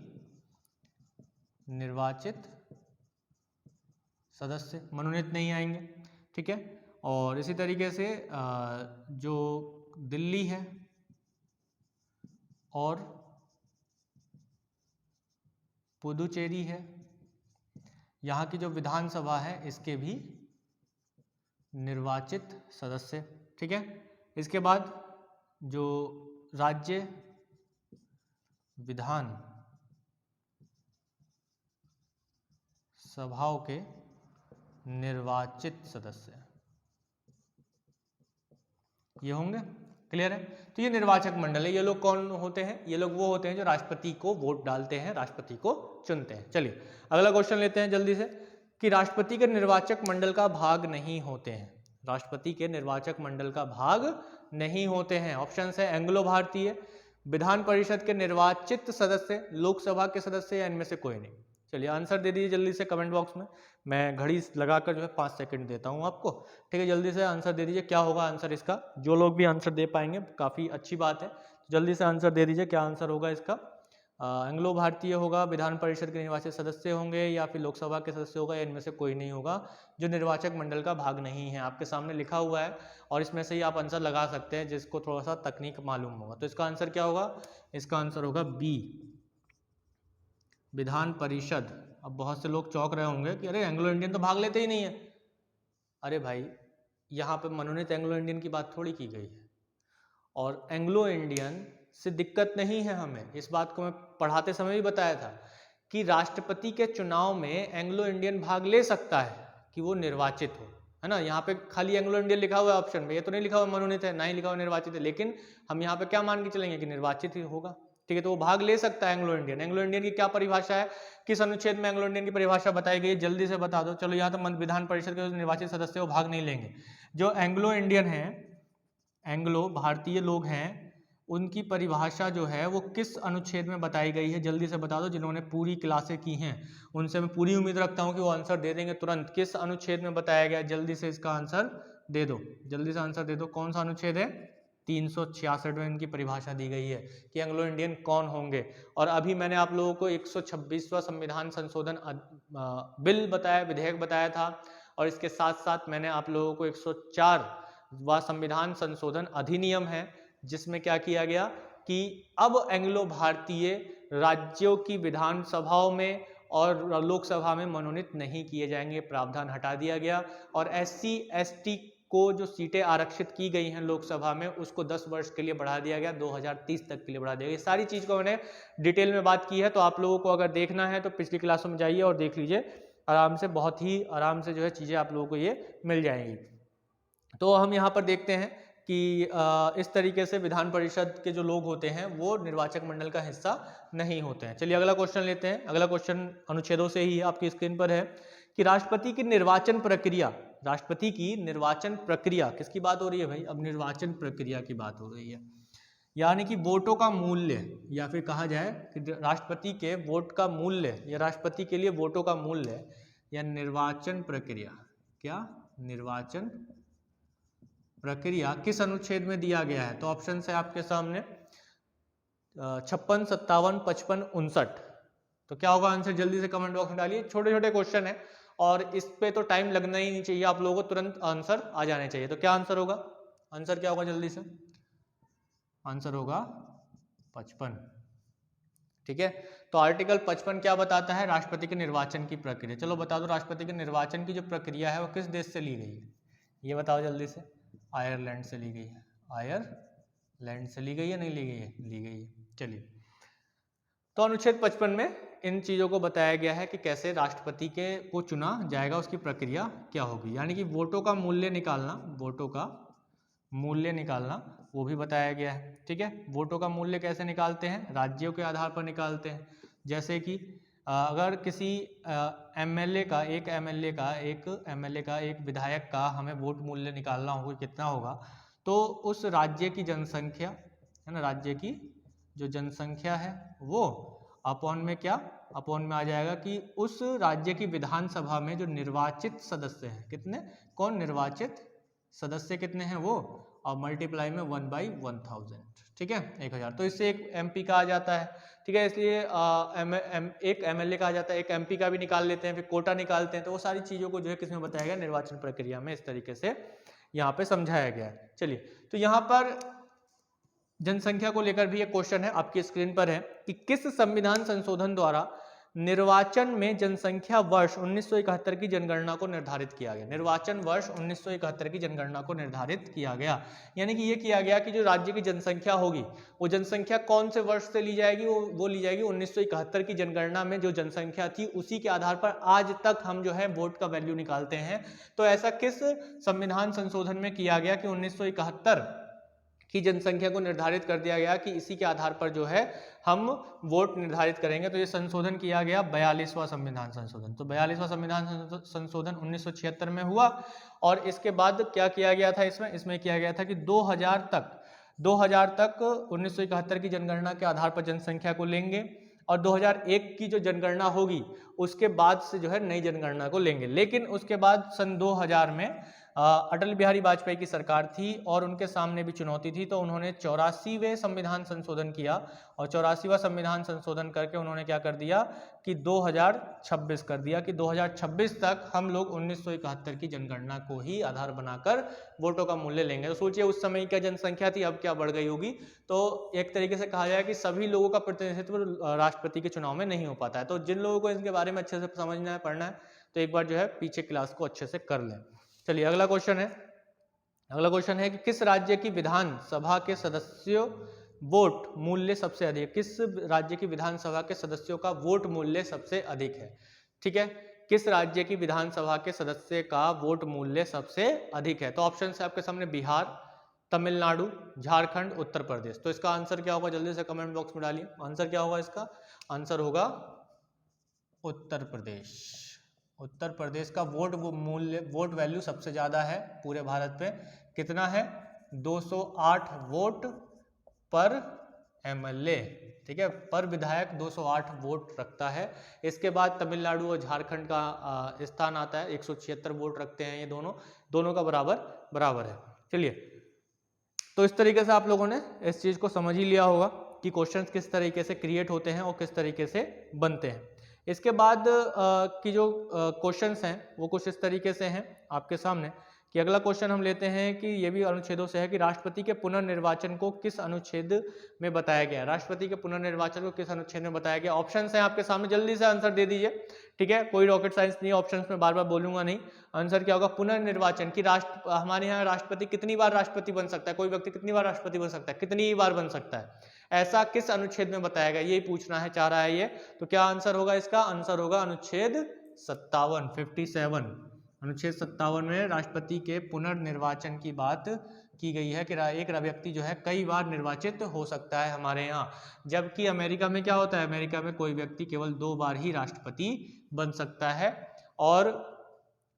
निर्वाचित सदस्य मनोनीत नहीं आएंगे, ठीक है। और इसी तरीके से जो दिल्ली है और पुदुचेरी है, यहाँ की जो विधानसभा है इसके भी निर्वाचित सदस्य, ठीक है। इसके बाद जो राज्य विधान सभाओं के निर्वाचित सदस्य ये होंगे। क्लियर है? तो ये निर्वाचक मंडल है। ये लोग कौन होते हैं? ये लोग वो होते हैं जो राष्ट्रपति को वोट डालते हैं, राष्ट्रपति को चुनते हैं। चलिए अगला क्वेश्चन लेते हैं जल्दी से कि राष्ट्रपति के निर्वाचक मंडल का भाग नहीं होते हैं। राष्ट्रपति के निर्वाचक मंडल का भाग नहीं होते हैं। ऑप्शन है एंग्लो भारतीय, विधान परिषद के निर्वाचित सदस्य, लोकसभा के सदस्य, या इनमें से कोई नहीं। चलिए आंसर दे दीजिए जल्दी से कमेंट बॉक्स में। मैं घड़ी लगाकर जो है 5 सेकंड देता हूं आपको, ठीक है। जल्दी से आंसर दे दीजिए, क्या होगा आंसर इसका। जो लोग भी आंसर दे पाएंगे काफ़ी अच्छी बात है। तो जल्दी से आंसर दे दीजिए, क्या आंसर होगा इसका। एंग्लो भारतीय होगा, विधान परिषद के निर्वाचित सदस्य होंगे, या फिर लोकसभा के सदस्य होगा, या इनमें से कोई नहीं होगा जो निर्वाचक मंडल का भाग नहीं है। आपके सामने लिखा हुआ है और इसमें से ही आप आंसर लगा सकते हैं जिसको थोड़ा सा तकनीक मालूम होगा। तो इसका आंसर क्या होगा? इसका आंसर होगा बी, विधान परिषद अब बहुत से लोग चौंक रहे होंगे कि अरे एंग्लो इंडियन तो भाग लेते ही नहीं है। अरे भाई, यहाँ पे मनोनीत एंग्लो इंडियन की बात थोड़ी की गई है, और एंग्लो इंडियन से दिक्कत नहीं है हमें। इस बात को मैं पढ़ाते समय भी बताया था कि राष्ट्रपति के चुनाव में एंग्लो इंडियन भाग ले सकता है कि वो निर्वाचित हो, है ना। यहाँ पे खाली एंग्लो इंडियन लिखा हुआ है ऑप्शन में, ये तो नहीं लिखा हुआ मनोनीत है, ना ही लिखा हुआ निर्वाचित है, लेकिन हम यहाँ पे क्या मान के चलेंगे कि निर्वाचित ही होगा, ठीक है। तो वो भाग ले सकता है एंग्लो इंडियन। एंग्लो इंडियन की क्या परिभाषा है, किस अनुच्छेद में एंग्लो इंडियन की परिभाषा बताई गई है, जल्दी से बता दो। चलो, यहाँ तो विधान परिषद के निर्वाचित सदस्य वो भाग नहीं लेंगे। जो एंग्लो इंडियन है, एंग्लो भारतीय लोग हैं, उनकी परिभाषा जो है वो किस अनुच्छेद में बताई गई है, जल्दी से बता दो। जिन्होंने पूरी क्लासें की हैं उनसे मैं पूरी उम्मीद रखता हूं कि वो आंसर दे देंगे तुरंत। किस अनुच्छेद में बताया गया, जल्दी से इसका आंसर दे दो, जल्दी से आंसर दे दो। कौन सा अनुच्छेद है, 366 में इनकी परिभाषा दी गई है कि एंग्लो इंडियन कौन होंगे। और अभी मैंने आप लोगों को 126वां संविधान संशोधन बिल बताया, विधेयक बताया था, और इसके साथ साथ मैंने आप लोगों को 104वां संविधान संशोधन अधिनियम है, जिसमें क्या किया गया कि अब एंग्लो भारतीय राज्यों की विधानसभाओं में और लोकसभा में मनोनीत नहीं किए जाएंगे, प्रावधान हटा दिया गया। और SC ST को जो सीटें आरक्षित की गई हैं लोकसभा में, उसको 10 वर्ष के लिए बढ़ा दिया गया, 2030 तक के लिए बढ़ा दिया गया। सारी चीज़ को मैंने डिटेल में बात की है, तो आप लोगों को अगर देखना है तो पिछली क्लासों में जाइए और देख लीजिए आराम से, बहुत ही आराम से जो है चीज़ें आप लोगों को ये मिल जाएंगी। तो हम यहाँ पर देखते हैं कि इस तरीके से विधान परिषद के जो लोग होते हैं वो निर्वाचक मंडल का हिस्सा नहीं होते हैं। चलिए अगला क्वेश्चन लेते हैं। अगला क्वेश्चन अनुच्छेदों से ही आपकी स्क्रीन पर है कि राष्ट्रपति की निर्वाचन प्रक्रिया, राष्ट्रपति की निर्वाचन प्रक्रिया, किसकी बात हो रही है भाई, अब निर्वाचन प्रक्रिया की बात हो रही है, यानी कि वोटों का मूल्य, या फिर कहा जाए कि राष्ट्रपति के वोट का मूल्य, या राष्ट्रपति के लिए वोटों का मूल्य, या निर्वाचन प्रक्रिया, क्या निर्वाचन प्रक्रिया किस अनुच्छेद में दिया गया है। तो ऑप्शन है आपके सामने 56, 57, 55, 59। तो क्या होगा आंसर, जल्दी से कमेंट बॉक्स में डालिए। छोटे छोटे क्वेश्चन है और इस पे तो टाइम लगना ही नहीं चाहिए, आप लोगों को तुरंत आंसर आ जाने चाहिए। तो क्या आंसर होगा, आंसर क्या होगा, जल्दी से आंसर होगा 55, ठीक है। तो आर्टिकल 55 क्या बताता है, राष्ट्रपति के निर्वाचन की प्रक्रिया। चलो बता दो, राष्ट्रपति के निर्वाचन की जो प्रक्रिया है वो किस देश से ली गई है, ये बताओ जल्दी से। आयरलैंड से ली गई है, आयरलैंड से ली गई है, नहीं ली गई है, ली गई है। चलिए, तो अनुच्छेद 55 में इन चीज़ों को बताया गया है कि कैसे राष्ट्रपति के को चुना जाएगा, उसकी प्रक्रिया क्या होगी, यानी कि वोटों का मूल्य निकालना, वोटों का मूल्य निकालना वो भी बताया गया है, ठीक है। वोटों का मूल्य कैसे निकालते हैं, राज्यों के आधार पर निकालते हैं। जैसे कि अगर किसी एमएलए का, एक विधायक का हमें वोट मूल्य निकालना होगा, कितना होगा, तो उस राज्य की जनसंख्या है ना, राज्य की जो जनसंख्या है वो अपॉन में क्या, अपॉन में आ जाएगा कि उस राज्य की विधानसभा में जो निर्वाचित सदस्य हैं, कितने, कौन निर्वाचित सदस्य कितने हैं वो, और मल्टीप्लाई में 1/1000, ठीक है, 1000। तो इससे एक MP का आ जाता है, ठीक है। इसलिए एक MLA का आ जाता है, एक MP का भी निकाल लेते हैं, फिर कोटा निकालते हैं। तो वो सारी चीज़ों को जो है किसमें बताया गया, निर्वाचन प्रक्रिया में, इस तरीके से यहाँ पे समझाया गया है। चलिए, तो यहाँ पर जनसंख्या को लेकर भी एक क्वेश्चन है, आपकी स्क्रीन पर है कि किस संविधान संशोधन द्वारा निर्वाचन में जनसंख्या वर्ष 1971 की जनगणना को निर्धारित किया गया। निर्वाचन वर्ष 1971 की जनगणना को निर्धारित किया गया, यानी कि ये किया गया कि जो राज्य की जनसंख्या होगी वो जनसंख्या कौन से वर्ष से ली जाएगी, वो ली जाएगी 1971 की जनगणना में जो जनसंख्या थी उसी के आधार पर आज तक हम जो है वोट का वैल्यू निकालते हैं। तो ऐसा किस संविधान संशोधन में किया गया कि 1971 की जनसंख्या को निर्धारित कर दिया गया कि इसी के आधार पर जो है हम वोट निर्धारित करेंगे। तो ये संशोधन किया गया 42वां संविधान संशोधन। तो 42वां संविधान संशोधन 1976 में हुआ, और इसके बाद क्या किया गया था, इसमें किया गया था कि 2000 तक 1971 की जनगणना के आधार पर जनसंख्या को लेंगे, और 2001 की जो जनगणना होगी उसके बाद से जो है नई जनगणना को लेंगे। लेकिन उसके बाद सन 2000 में अटल बिहारी वाजपेयी की सरकार थी और उनके सामने भी चुनौती थी, तो उन्होंने 84वें संविधान संशोधन किया, और 84वां संविधान संशोधन करके उन्होंने क्या कर दिया कि 2026 कर दिया कि 2026 तक हम लोग 1971 की जनगणना को ही आधार बनाकर वोटों का मूल्य लेंगे। तो सोचिए उस समय क्या जनसंख्या थी, अब क्या बढ़ गई होगी। तो एक तरीके से कहा जाए कि सभी लोगों का प्रतिनिधित्व राष्ट्रपति के चुनाव में नहीं हो पाता है। तो जिन लोगों को इसके बारे बारे में अच्छे से समझना है, पढ़ना है, तो एक बार जो है पीछे क्लास को अच्छे से कर लें। चलिए अगला क्वेश्चन है कि किस राज्य की विधानसभा के सदस्यों वोट मूल्य सबसे अधिक है? किस राज्य की विधानसभा के सदस्यों का वोट मूल्य सबसे अधिक है? ठीक है, किस राज्य की विधानसभा के सदस्य का वोट मूल्य सबसे अधिक है? तो ऑप्शन है आपके सामने बिहार, तमिलनाडु, झारखंड, उत्तर प्रदेश। तो इसका आंसर क्या होगा, जल्दी से कमेंट बॉक्स में डालिए। आंसर क्या होगा इसका? आंसर होगा उत्तर प्रदेश। उत्तर प्रदेश का वोट वैल्यू सबसे ज्यादा है पूरे भारत पे। कितना है? 208 वोट पर एमएलए। ठीक है, पर विधायक 208 वोट रखता है। इसके बाद तमिलनाडु और झारखंड का स्थान आता है, 176 वोट रखते हैं। ये दोनों का बराबर है। चलिए, तो इस तरीके से आप लोगों ने इस चीज को समझ ही लिया होगा कि क्वेश्चंस किस तरीके से क्रिएट होते हैं और किस तरीके से बनते हैं। इसके बाद की जो क्वेश्चंस हैं वो कुछ इस तरीके से हैं आपके सामने कि अगला क्वेश्चन हम लेते हैं कि ये भी अनुच्छेदों से है कि राष्ट्रपति के पुनर्निर्वाचन को किस अनुच्छेद में बताया गया? राष्ट्रपति के पुनर्निर्वाचन को किस अनुच्छेद में बताया गया? ऑप्शंस हैं आपके सामने, जल्दी से आंसर दे दीजिए। ठीक है, कोई रॉकेट साइंस नहीं, ऑप्शंस में बार बार बोलूंगा नहीं। आंसर क्या होगा? पुनर्निर्वाचन की हमारे यहाँ राष्ट्रपति कितनी बार राष्ट्रपति बन सकता है? कोई व्यक्ति कितनी बार राष्ट्रपति बन सकता है? कितनी बार बन सकता है? ऐसा किस अनुच्छेद में बताया गया, यही पूछना है, चाह रहा है ये। तो क्या आंसर होगा इसका? आंसर होगा अनुच्छेद 57। अनुच्छेद 57 में राष्ट्रपति के पुनर्निर्वाचन की बात की गई है कि एक व्यक्ति जो है कई बार निर्वाचित हो सकता है हमारे यहाँ। जबकि अमेरिका में क्या होता है? अमेरिका में कोई व्यक्ति केवल 2 बार ही राष्ट्रपति बन सकता है। और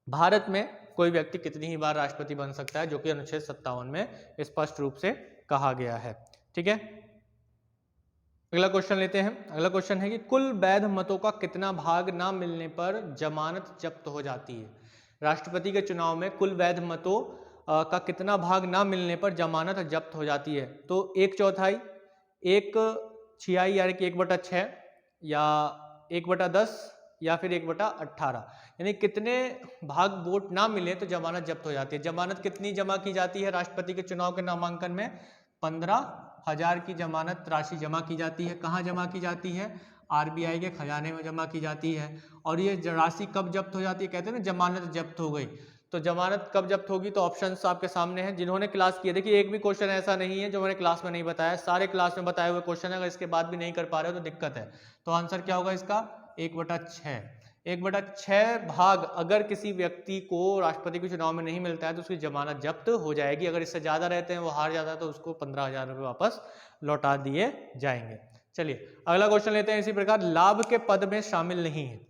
भारत में कोई व्यक्ति कितनी ही बार राष्ट्रपति बन सकता है, जो कि अनुच्छेद 57 में स्पष्ट रूप से कहा गया है। ठीक है, अगला क्वेश्चन लेते हैं। अगला क्वेश्चन है कि कुल वैध मतों का कितना भाग ना मिलने पर जमानत जब्त हो जाती है? राष्ट्रपति के चुनाव में कुल वैध मतों का कितना भाग ना मिलने पर जमानत जब्त हो जाती है? तो 1/4, 1/6 यानी कि 1/6 या 1/10 या फिर 1/18, यानी कितने भाग वोट ना मिले तो जमानत जब्त हो जाती है। जमानत कितनी जमा की जाती है राष्ट्रपति के चुनाव के नामांकन में? 15,000 की जमानत राशि जमा की जाती है। कहाँ जमा की जाती है? आरबीआई के खजाने में जमा की जाती है। और ये राशि कब जब्त हो जाती है? कहते हैं ना जमानत जब्त हो गई। तो जमानत कब जब्त होगी? तो ऑप्शंस आपके सामने हैं, जिन्होंने क्लास किया। देखिए, एक भी क्वेश्चन ऐसा नहीं है जो मैंने क्लास में नहीं बताया, सारे क्लास में बताए हुए क्वेश्चन है। अगर इसके बाद भी नहीं कर पा रहे हो तो दिक्कत है। तो आंसर क्या होगा इसका? 1/6। 1/6 भाग अगर किसी व्यक्ति को राष्ट्रपति के चुनाव में नहीं मिलता है तो उसकी जमानत जब्त हो जाएगी। अगर इससे ज्यादा रहते हैं, वो हार जाता है, तो उसको 15,000 रुपये वापस लौटा दिए जाएंगे। चलिए अगला क्वेश्चन लेते हैं। इसी प्रकार लाभ के पद में शामिल नहीं है,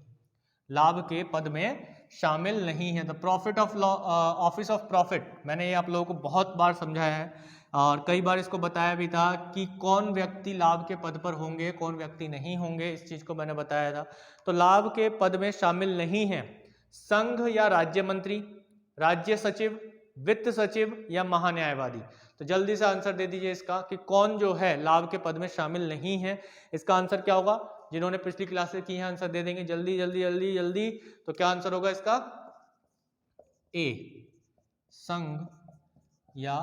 लाभ के पद में शामिल नहीं है। The profit of office of profit, मैंने ये आप लोगों को बहुत बार समझाया है और कई बार इसको बताया भी था कि कौन व्यक्ति लाभ के पद पर होंगे, कौन व्यक्ति नहीं होंगे, इस चीज को मैंने बताया था। तो लाभ के पद में शामिल नहीं है संघ या राज्य मंत्री, राज्य सचिव, वित्त सचिव या महान्यायवादी। तो जल्दी से आंसर दे दीजिए इसका कि कौन जो है लाभ के पद में शामिल नहीं है। इसका आंसर क्या होगा? जिन्होंने पिछली क्लासेस की हैं आंसर दे देंगे जल्दी जल्दी जल्दी जल्दी। तो क्या आंसर होगा इसका? ए, संघ या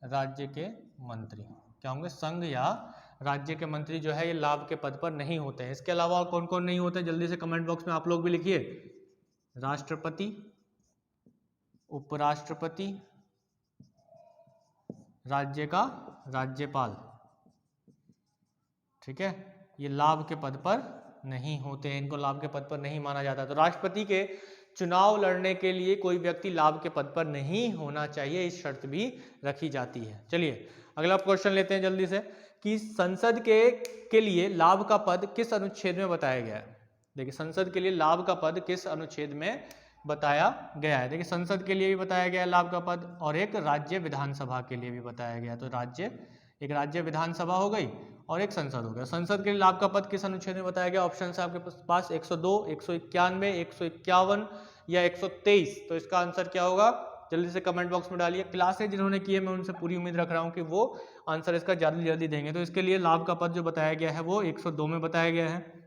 राज्य के मंत्री। क्या होंगे? संघ या राज्य के मंत्री जो है ये लाभ के पद पर नहीं होते हैं। इसके अलावा कौन कौन नहीं होते? जल्दी से कमेंट बॉक्स में आप लोग भी लिखिए। राष्ट्रपति, उपराष्ट्रपति, राज्य का राज्यपाल। ठीक है, ये लाभ के पद पर नहीं होते हैं, इनको लाभ के पद पर नहीं माना जाता। तो राष्ट्रपति के चुनाव लड़ने के लिए कोई व्यक्ति लाभ के पद पर नहीं होना चाहिए, इस शर्त भी रखी जाती है। चलिए अगला क्वेश्चन लेते हैं जल्दी से कि संसद के लिए लाभ का पद किस अनुच्छेद में बताया गया है? देखिए, संसद के लिए लाभ का पद किस अनुच्छेद में बताया गया है? देखिए, संसद के लिए भी बताया गया है लाभ का पद और एक राज्य विधानसभा के लिए भी बताया गया। तो एक राज्य विधानसभा हो गई और एक संसद हो गया। संसद के लिए लाभ का पद किस अनुच्छेद में बताया गया? ऑप्शन है आपके पास 102, 191, 151 या 123। तो इसका आंसर क्या होगा? जल्दी से कमेंट बॉक्स में डालिए। क्लासेज जिन्होंने की है मैं उनसे पूरी उम्मीद रख रहा हूँ कि वो आंसर इसका जल्दी जल्दी देंगे। तो इसके लिए लाभ का पद जो बताया गया है वो 102 में बताया गया है।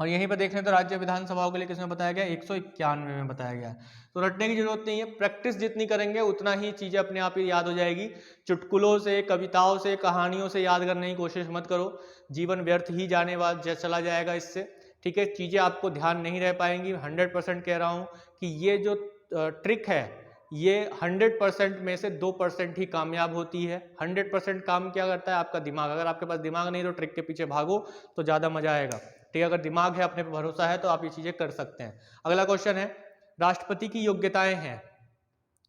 और यहीं पर देख लें तो राज्य विधानसभाओं के लिए किसमें बताया गया? 191 में बताया गया है। तो रटने की जरूरत नहीं है, प्रैक्टिस जितनी करेंगे उतना ही चीजें अपने आप ही याद हो जाएगी। चुटकुलों से, कविताओं से, कहानियों से याद करने की कोशिश मत करो, जीवन व्यर्थ ही चला जाएगा इससे। ठीक है, चीज़ें आपको ध्यान नहीं रह पाएंगी। 100% कह रहा हूँ कि ये जो ट्रिक है ये 100% में से 2% ही कामयाब होती है। 100% काम क्या करता है? आपका दिमाग। अगर आपके पास दिमाग नहीं तो ट्रिक के पीछे भागो तो ज़्यादा मजा आएगा। ठीक है, अगर दिमाग है, अपने पे भरोसा है तो आप ये चीज़ें कर सकते हैं। अगला क्वेश्चन है, राष्ट्रपति की योग्यताएं हैं।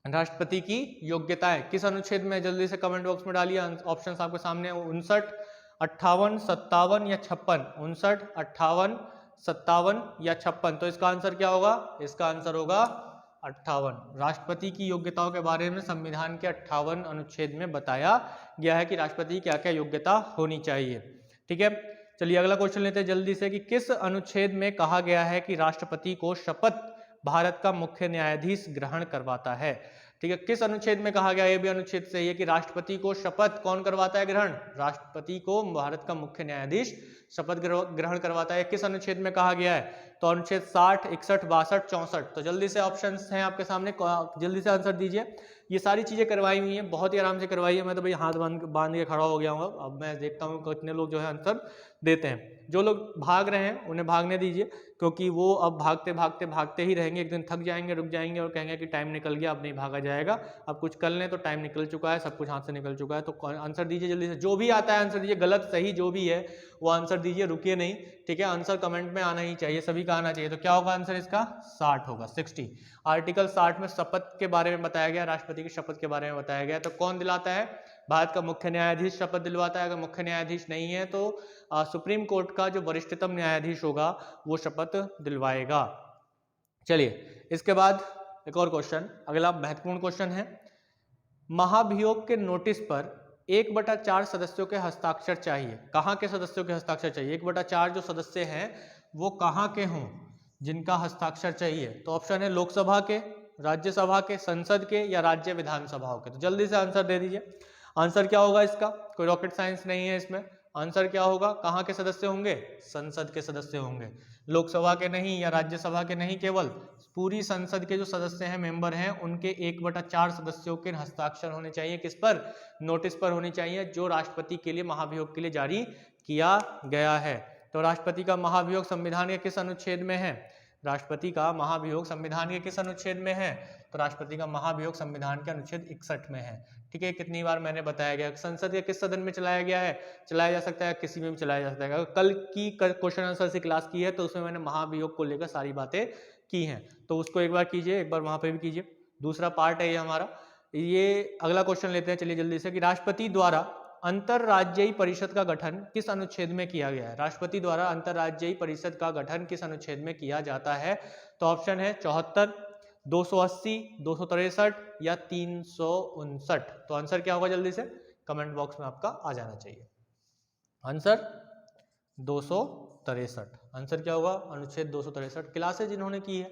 राष्ट्रपति की योग्यताएं किस अनुच्छेद में? जल्दी से कमेंट बॉक्स में डालिए। ऑप्शंस आपके सामने 59, 58, 57 या 56। 59, 58, 57 या 56। तो इसका आंसर क्या होगा? इसका आंसर होगा 58। राष्ट्रपति की योग्यताओं के बारे में संविधान के 58 अनुच्छेद में बताया गया है कि राष्ट्रपति की क्या क्या योग्यता होनी चाहिए। ठीक है, चलिए अगला क्वेश्चन लेते हैं जल्दी से कि किस अनुच्छेद में कहा गया है कि राष्ट्रपति को शपथ भारत का मुख्य न्यायाधीश ग्रहण करवाता है। ठीक है, किस अनुच्छेद में कहा गया? ये भी अनुच्छेद सही है कि राष्ट्रपति को शपथ कौन करवाता है ग्रहण? राष्ट्रपति को भारत का मुख्य न्यायाधीश शपथ ग्रहण करवाता है। किस अनुच्छेद में कहा गया है? तो अनुच्छेद 60, 61, 62, 64। तो जल्दी से ऑप्शंस हैं आपके सामने, जल्दी से आंसर दीजिए। ये सारी चीजें करवाई हुई हैं, बहुत ही आराम से करवाई है। मैं तो भाई हाथ बांध के खड़ा हो गया हूँ। अब मैं देखता हूँ कितने लोग जो है आंसर देते हैं। जो लोग भाग रहे हैं उन्हें भागने दीजिए, क्योंकि वो अब भागते ही रहेंगे। एक दिन थक जाएंगे, रुक जाएंगे और कहेंगे कि टाइम निकल गया, अब नहीं भागा जाएगा। अब कुछ कर लें तो टाइम निकल चुका है, सब कुछ हाथ से निकल चुका है। तो आंसर दीजिए जल्दी से, जो भी आता है आंसर दीजिए, गलत सही जो भी है वो आंसर दीजिए, रुकिए नहीं। ठीक है, आंसर कमेंट में आना ही चाहिए, सभी का आना चाहिए। तो क्या होगा आंसर इसका? 60 होगा, 60। आर्टिकल 60 में शपथ के बारे में बताया गया, राष्ट्रपति की शपथ के बारे में बताया गया। तो कौन दिलाता है? भारत का मुख्य न्यायाधीश शपथ दिलवाता है। अगर मुख्य न्यायाधीश नहीं है तो सुप्रीम कोर्ट का जो वरिष्ठतम न्यायाधीश होगा वो शपथ दिलवाएगा। चलिए इसके बाद एक और क्वेश्चन, अगला महत्वपूर्ण क्वेश्चन है, महाभियोग के नोटिस पर 1/4 सदस्यों के हस्ताक्षर चाहिए। कहाँ के सदस्यों के हस्ताक्षर चाहिए? 1/4 जो सदस्य हैं वो कहाँ के हों जिनका हस्ताक्षर चाहिए? तो ऑप्शन है लोकसभा के, राज्यसभा के, संसद के या राज्य विधानसभाओं के। तो जल्दी से आंसर दे दीजिए। आंसर क्या होगा इसका? कोई रॉकेट साइंस नहीं है इसमें। आंसर क्या होगा? कहाँ के सदस्य होंगे? संसद के सदस्य होंगे, लोकसभा के नहीं या राज्यसभा के नहीं, केवल पूरी संसद के जो सदस्य हैं, मेंबर हैं, उनके 1/4 सदस्यों के हस्ताक्षर होने चाहिए। किस पर? नोटिस पर होनी चाहिए जो राष्ट्रपति के लिए महाभियोग के लिए जारी किया गया है। तो राष्ट्रपति का महाभियोग संविधान के किस अनुच्छेद में है? राष्ट्रपति का महाभियोग संविधान के किस अनुच्छेद में है? तो राष्ट्रपति का महाभियोग संविधान के अनुच्छेद 61 में है। ठीक है, कितनी बार मैंने बताया गया, संसद के किस सदन में चलाया गया है? चलाया जा सकता है, किसी में भी चलाया जा सकता है। कल की क्वेश्चन आंसर से क्लास की है तो उसमें मैंने महाभियोग को लेकर सारी बातें की हैं, तो उसको एक बार कीजिए, एक बार वहां पर भी कीजिए। दूसरा पार्ट है ये हमारा। ये अगला क्वेश्चन लेते हैं, चलिए जल्दी से, कि राष्ट्रपति द्वारा अंतरराज्यीय परिषद का गठन किस अनुच्छेद में किया गया है? राष्ट्रपति द्वारा अंतरराज्यीय परिषद का गठन किस अनुच्छेद में किया जाता है? तो ऑप्शन है 74, 280, 263 या 359। तो आंसर क्या होगा? जल्दी से कमेंट बॉक्स में आपका आ जाना चाहिए। आंसर 263। आंसर क्या होगा? अनुच्छेद 263। क्लासेज जिन्होंने की है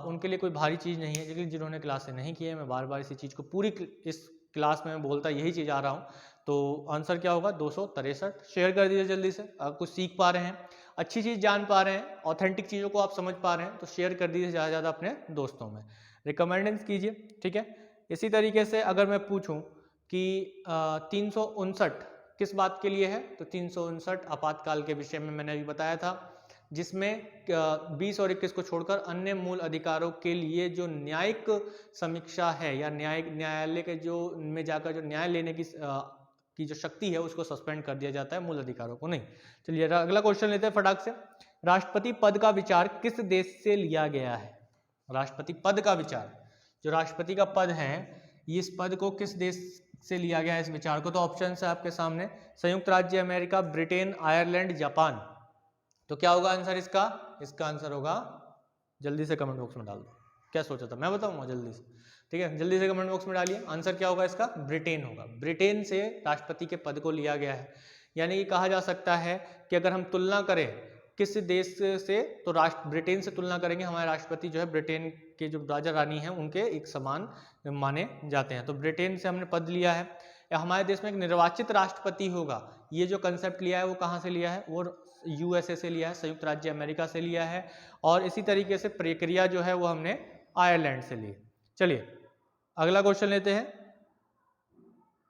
उनके लिए कोई भारी चीज़ नहीं है, लेकिन जिन्होंने क्लासें नहीं की है, मैं बार बार इसी चीज़ को पूरी इस क्लास में मैं बोलता यही चीज़ आ रहा हूँ। तो आंसर क्या होगा? 263। शेयर कर दीजिए जल्दी से। आप कुछ सीख पा रहे हैं, अच्छी चीज़ जान पा रहे हैं, ऑथेंटिक चीज़ों को आप समझ पा रहे हैं, तो शेयर कर दीजिए ज़्यादा से ज़्यादा अपने दोस्तों में, रिकमेंडेंस कीजिए। ठीक है, इसी तरीके से अगर मैं पूछूं कि 359 किस बात के लिए है? तो 359 आपातकाल के विषय में मैंने अभी बताया था, जिसमें 20 और 21 को छोड़कर अन्य मूल अधिकारों के लिए जो न्यायिक समीक्षा है या न्यायालय के जो में जाकर जो न्याय लेने की जो शक्ति है उसको सस्पेंड कर दिया जाता है, मूल अधिकारों को नहीं। चलिए अगला क्वेश्चन लेते हैं फटाक से। राष्ट्रपति पद का विचार किस देश से लिया गया है? राष्ट्रपति पद का विचार, जो राष्ट्रपति का पद है, इस पद को किस देश से लिया गया है इस विचार को? तो ऑप्शन है आपके सामने, संयुक्त राज्य अमेरिका, ब्रिटेन, आयरलैंड, जापान। तो क्या होगा आंसर इसका? इसका आंसर होगा, जल्दी से कमेंट बॉक्स में डाल दो, क्या सोचा था मैं बताऊंगा जल्दी से। ठीक है, जल्दी से कमेंट बॉक्स में डालिए। आंसर क्या होगा इसका? ब्रिटेन होगा। ब्रिटेन से राष्ट्रपति के पद को लिया गया है। यानी कि कहा जा सकता है कि अगर हम तुलना करें किस देश से, तो ब्रिटेन से तुलना करेंगे। हमारे राष्ट्रपति जो है ब्रिटेन के जो राजा रानी हैं उनके एक समान माने जाते हैं। तो ब्रिटेन से हमने पद लिया है। या हमारे देश में एक निर्वाचित राष्ट्रपति होगा, ये जो कंसेप्ट लिया है वो कहाँ से लिया है? वो यूएसए से लिया है, संयुक्त राज्य अमेरिका से लिया है। और इसी तरीके से प्रक्रिया जो है वो हमने आयरलैंड से ली। चलिए अगला क्वेश्चन लेते हैं।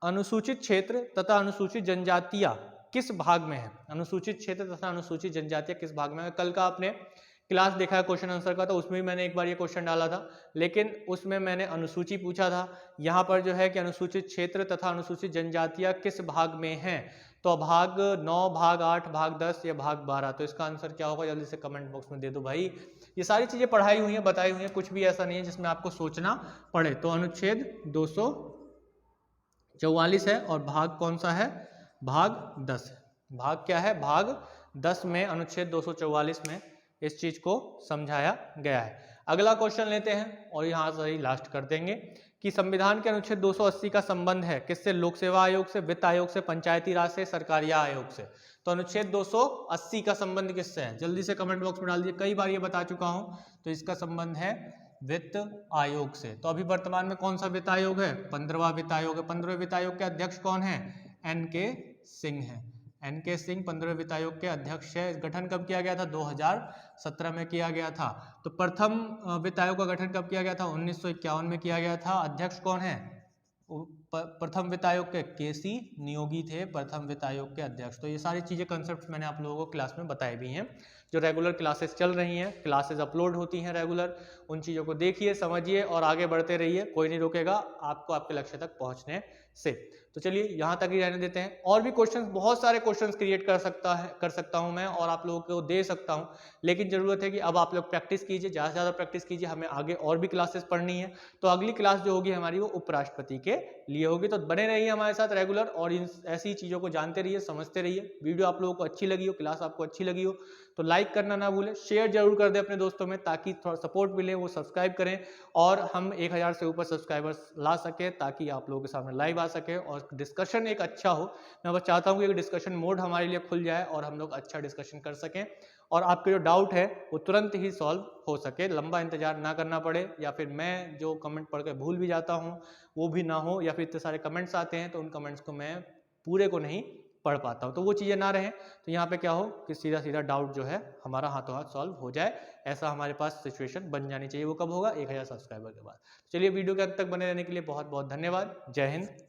अनुसूचित क्षेत्र तथा अनुसूचित जनजातियां किस भाग में है, अनुसूचित क्षेत्र तथा अनुसूचित जनजातियां किस भाग में है। कल का आपने क्लास देखा है क्वेश्चन आंसर का, तो उसमें भी मैंने एक बार ये क्वेश्चन डाला था, लेकिन उसमें मैंने अनुसूची पूछा था। यहाँ पर जो है कि अनुसूचित क्षेत्र तथा अनुसूचित जनजातियां किस भाग में हैं, तो भाग 9, भाग 8, भाग 10 या भाग 12। तो इसका आंसर क्या होगा, जल्दी से कमेंट बॉक्स में दे दो भाई। ये सारी चीजें पढ़ाई हुई हैं, बताई हुई हैं, कुछ भी ऐसा नहीं है जिसमें आपको सोचना पड़े। तो अनुच्छेद 244 है और भाग कौन सा है, भाग 10 है। भाग क्या है, भाग 10 में अनुच्छेद 244 में इस चीज को समझाया गया है। अगला क्वेश्चन लेते हैं और यहाँ से ही लास्ट कर देंगे कि संविधान के अनुच्छेद 280 का संबंध है किससे, लोक सेवा आयोग से, वित्त आयोग से, पंचायती राज से, सरकारिया आयोग से। तो अनुच्छेद 280 का संबंध किससे है, जल्दी से कमेंट बॉक्स में डाल दीजिए, कई बार ये बता चुका हूं। तो इसका संबंध है वित्त आयोग से। तो अभी वर्तमान में कौन सा वित्त आयोग है, 15वां वित्त आयोग है। 15वें वित्त आयोग के अध्यक्ष कौन है, NK सिंह है। NK सिंह 15वें वित्त आयोग के अध्यक्ष है। गठन कब किया गया था, 2017 में किया गया था। तो प्रथम वित्त आयोग का गठन कब किया गया था, 1951 में किया गया था। अध्यक्ष कौन है, प्रथम वित्त आयोग के KC नियोगी थे प्रथम वित्त आयोग के अध्यक्ष। तो ये सारी चीजें कंसेप्ट मैंने आप लोगों को क्लास में बताई भी हैं। जो रेगुलर क्लासेस चल रही हैं, क्लासेस अपलोड होती हैं रेगुलर, उन चीज़ों को देखिए, समझिए और आगे बढ़ते रहिए। कोई नहीं रोकेगा आपको आपके लक्ष्य तक पहुंचने से। तो चलिए यहाँ तक ही रहने देते हैं। और भी क्वेश्चंस, बहुत सारे क्वेश्चंस क्रिएट कर सकता हूँ मैं और आप लोगों को दे सकता हूँ, लेकिन जरूरत है कि अब आप लोग प्रैक्टिस कीजिए, ज़्यादा से ज़्यादा प्रैक्टिस कीजिए। हमें आगे और भी क्लासेस पढ़नी है। तो अगली क्लास जो होगी हमारी वो उपराष्ट्रपति के लिए होगी। तो बने रहिए हमारे साथ रेगुलर और इन ऐसी चीज़ों को जानते रहिए, समझते रहिए। वीडियो आप लोगों को अच्छी लगी हो, क्लास आपको अच्छी लगी हो तो लाइक करना ना भूलें, शेयर जरूर कर दें अपने दोस्तों में, ताकि थोड़ा सपोर्ट मिले, वो सब्सक्राइब करें और हम 1000 से ऊपर सब्सक्राइबर्स ला सके, ताकि आप लोगों के सामने लाइव आ सके और डिस्कशन एक अच्छा हो। मैं बस चाहता हूँ कि डिस्कशन मोड हमारे लिए खुल जाए और हम लोग अच्छा डिस्कशन कर सकें और आपके जो डाउट है वो तुरंत ही सॉल्व हो सके, लंबा इंतजार ना करना पड़े, या फिर मैं जो कमेंट पढ़ के भूल भी जाता हूँ वो भी ना हो, या फिर इतने सारे कमेंट्स आते हैं तो उन कमेंट्स को मैं पूरे को नहीं पढ़ पाता हूँ। तो वो चीज़ें ना रहें। तो यहाँ पे क्या हो कि सीधा सीधा डाउट जो है हमारा हाथों हाथ सॉल्व हो जाए, ऐसा हमारे पास सिचुएशन बन जानी चाहिए। वो कब होगा, 1000 सब्सक्राइबर के बाद। चलिए वीडियो के अंत तक बने रहने के लिए बहुत बहुत धन्यवाद। जय हिंद।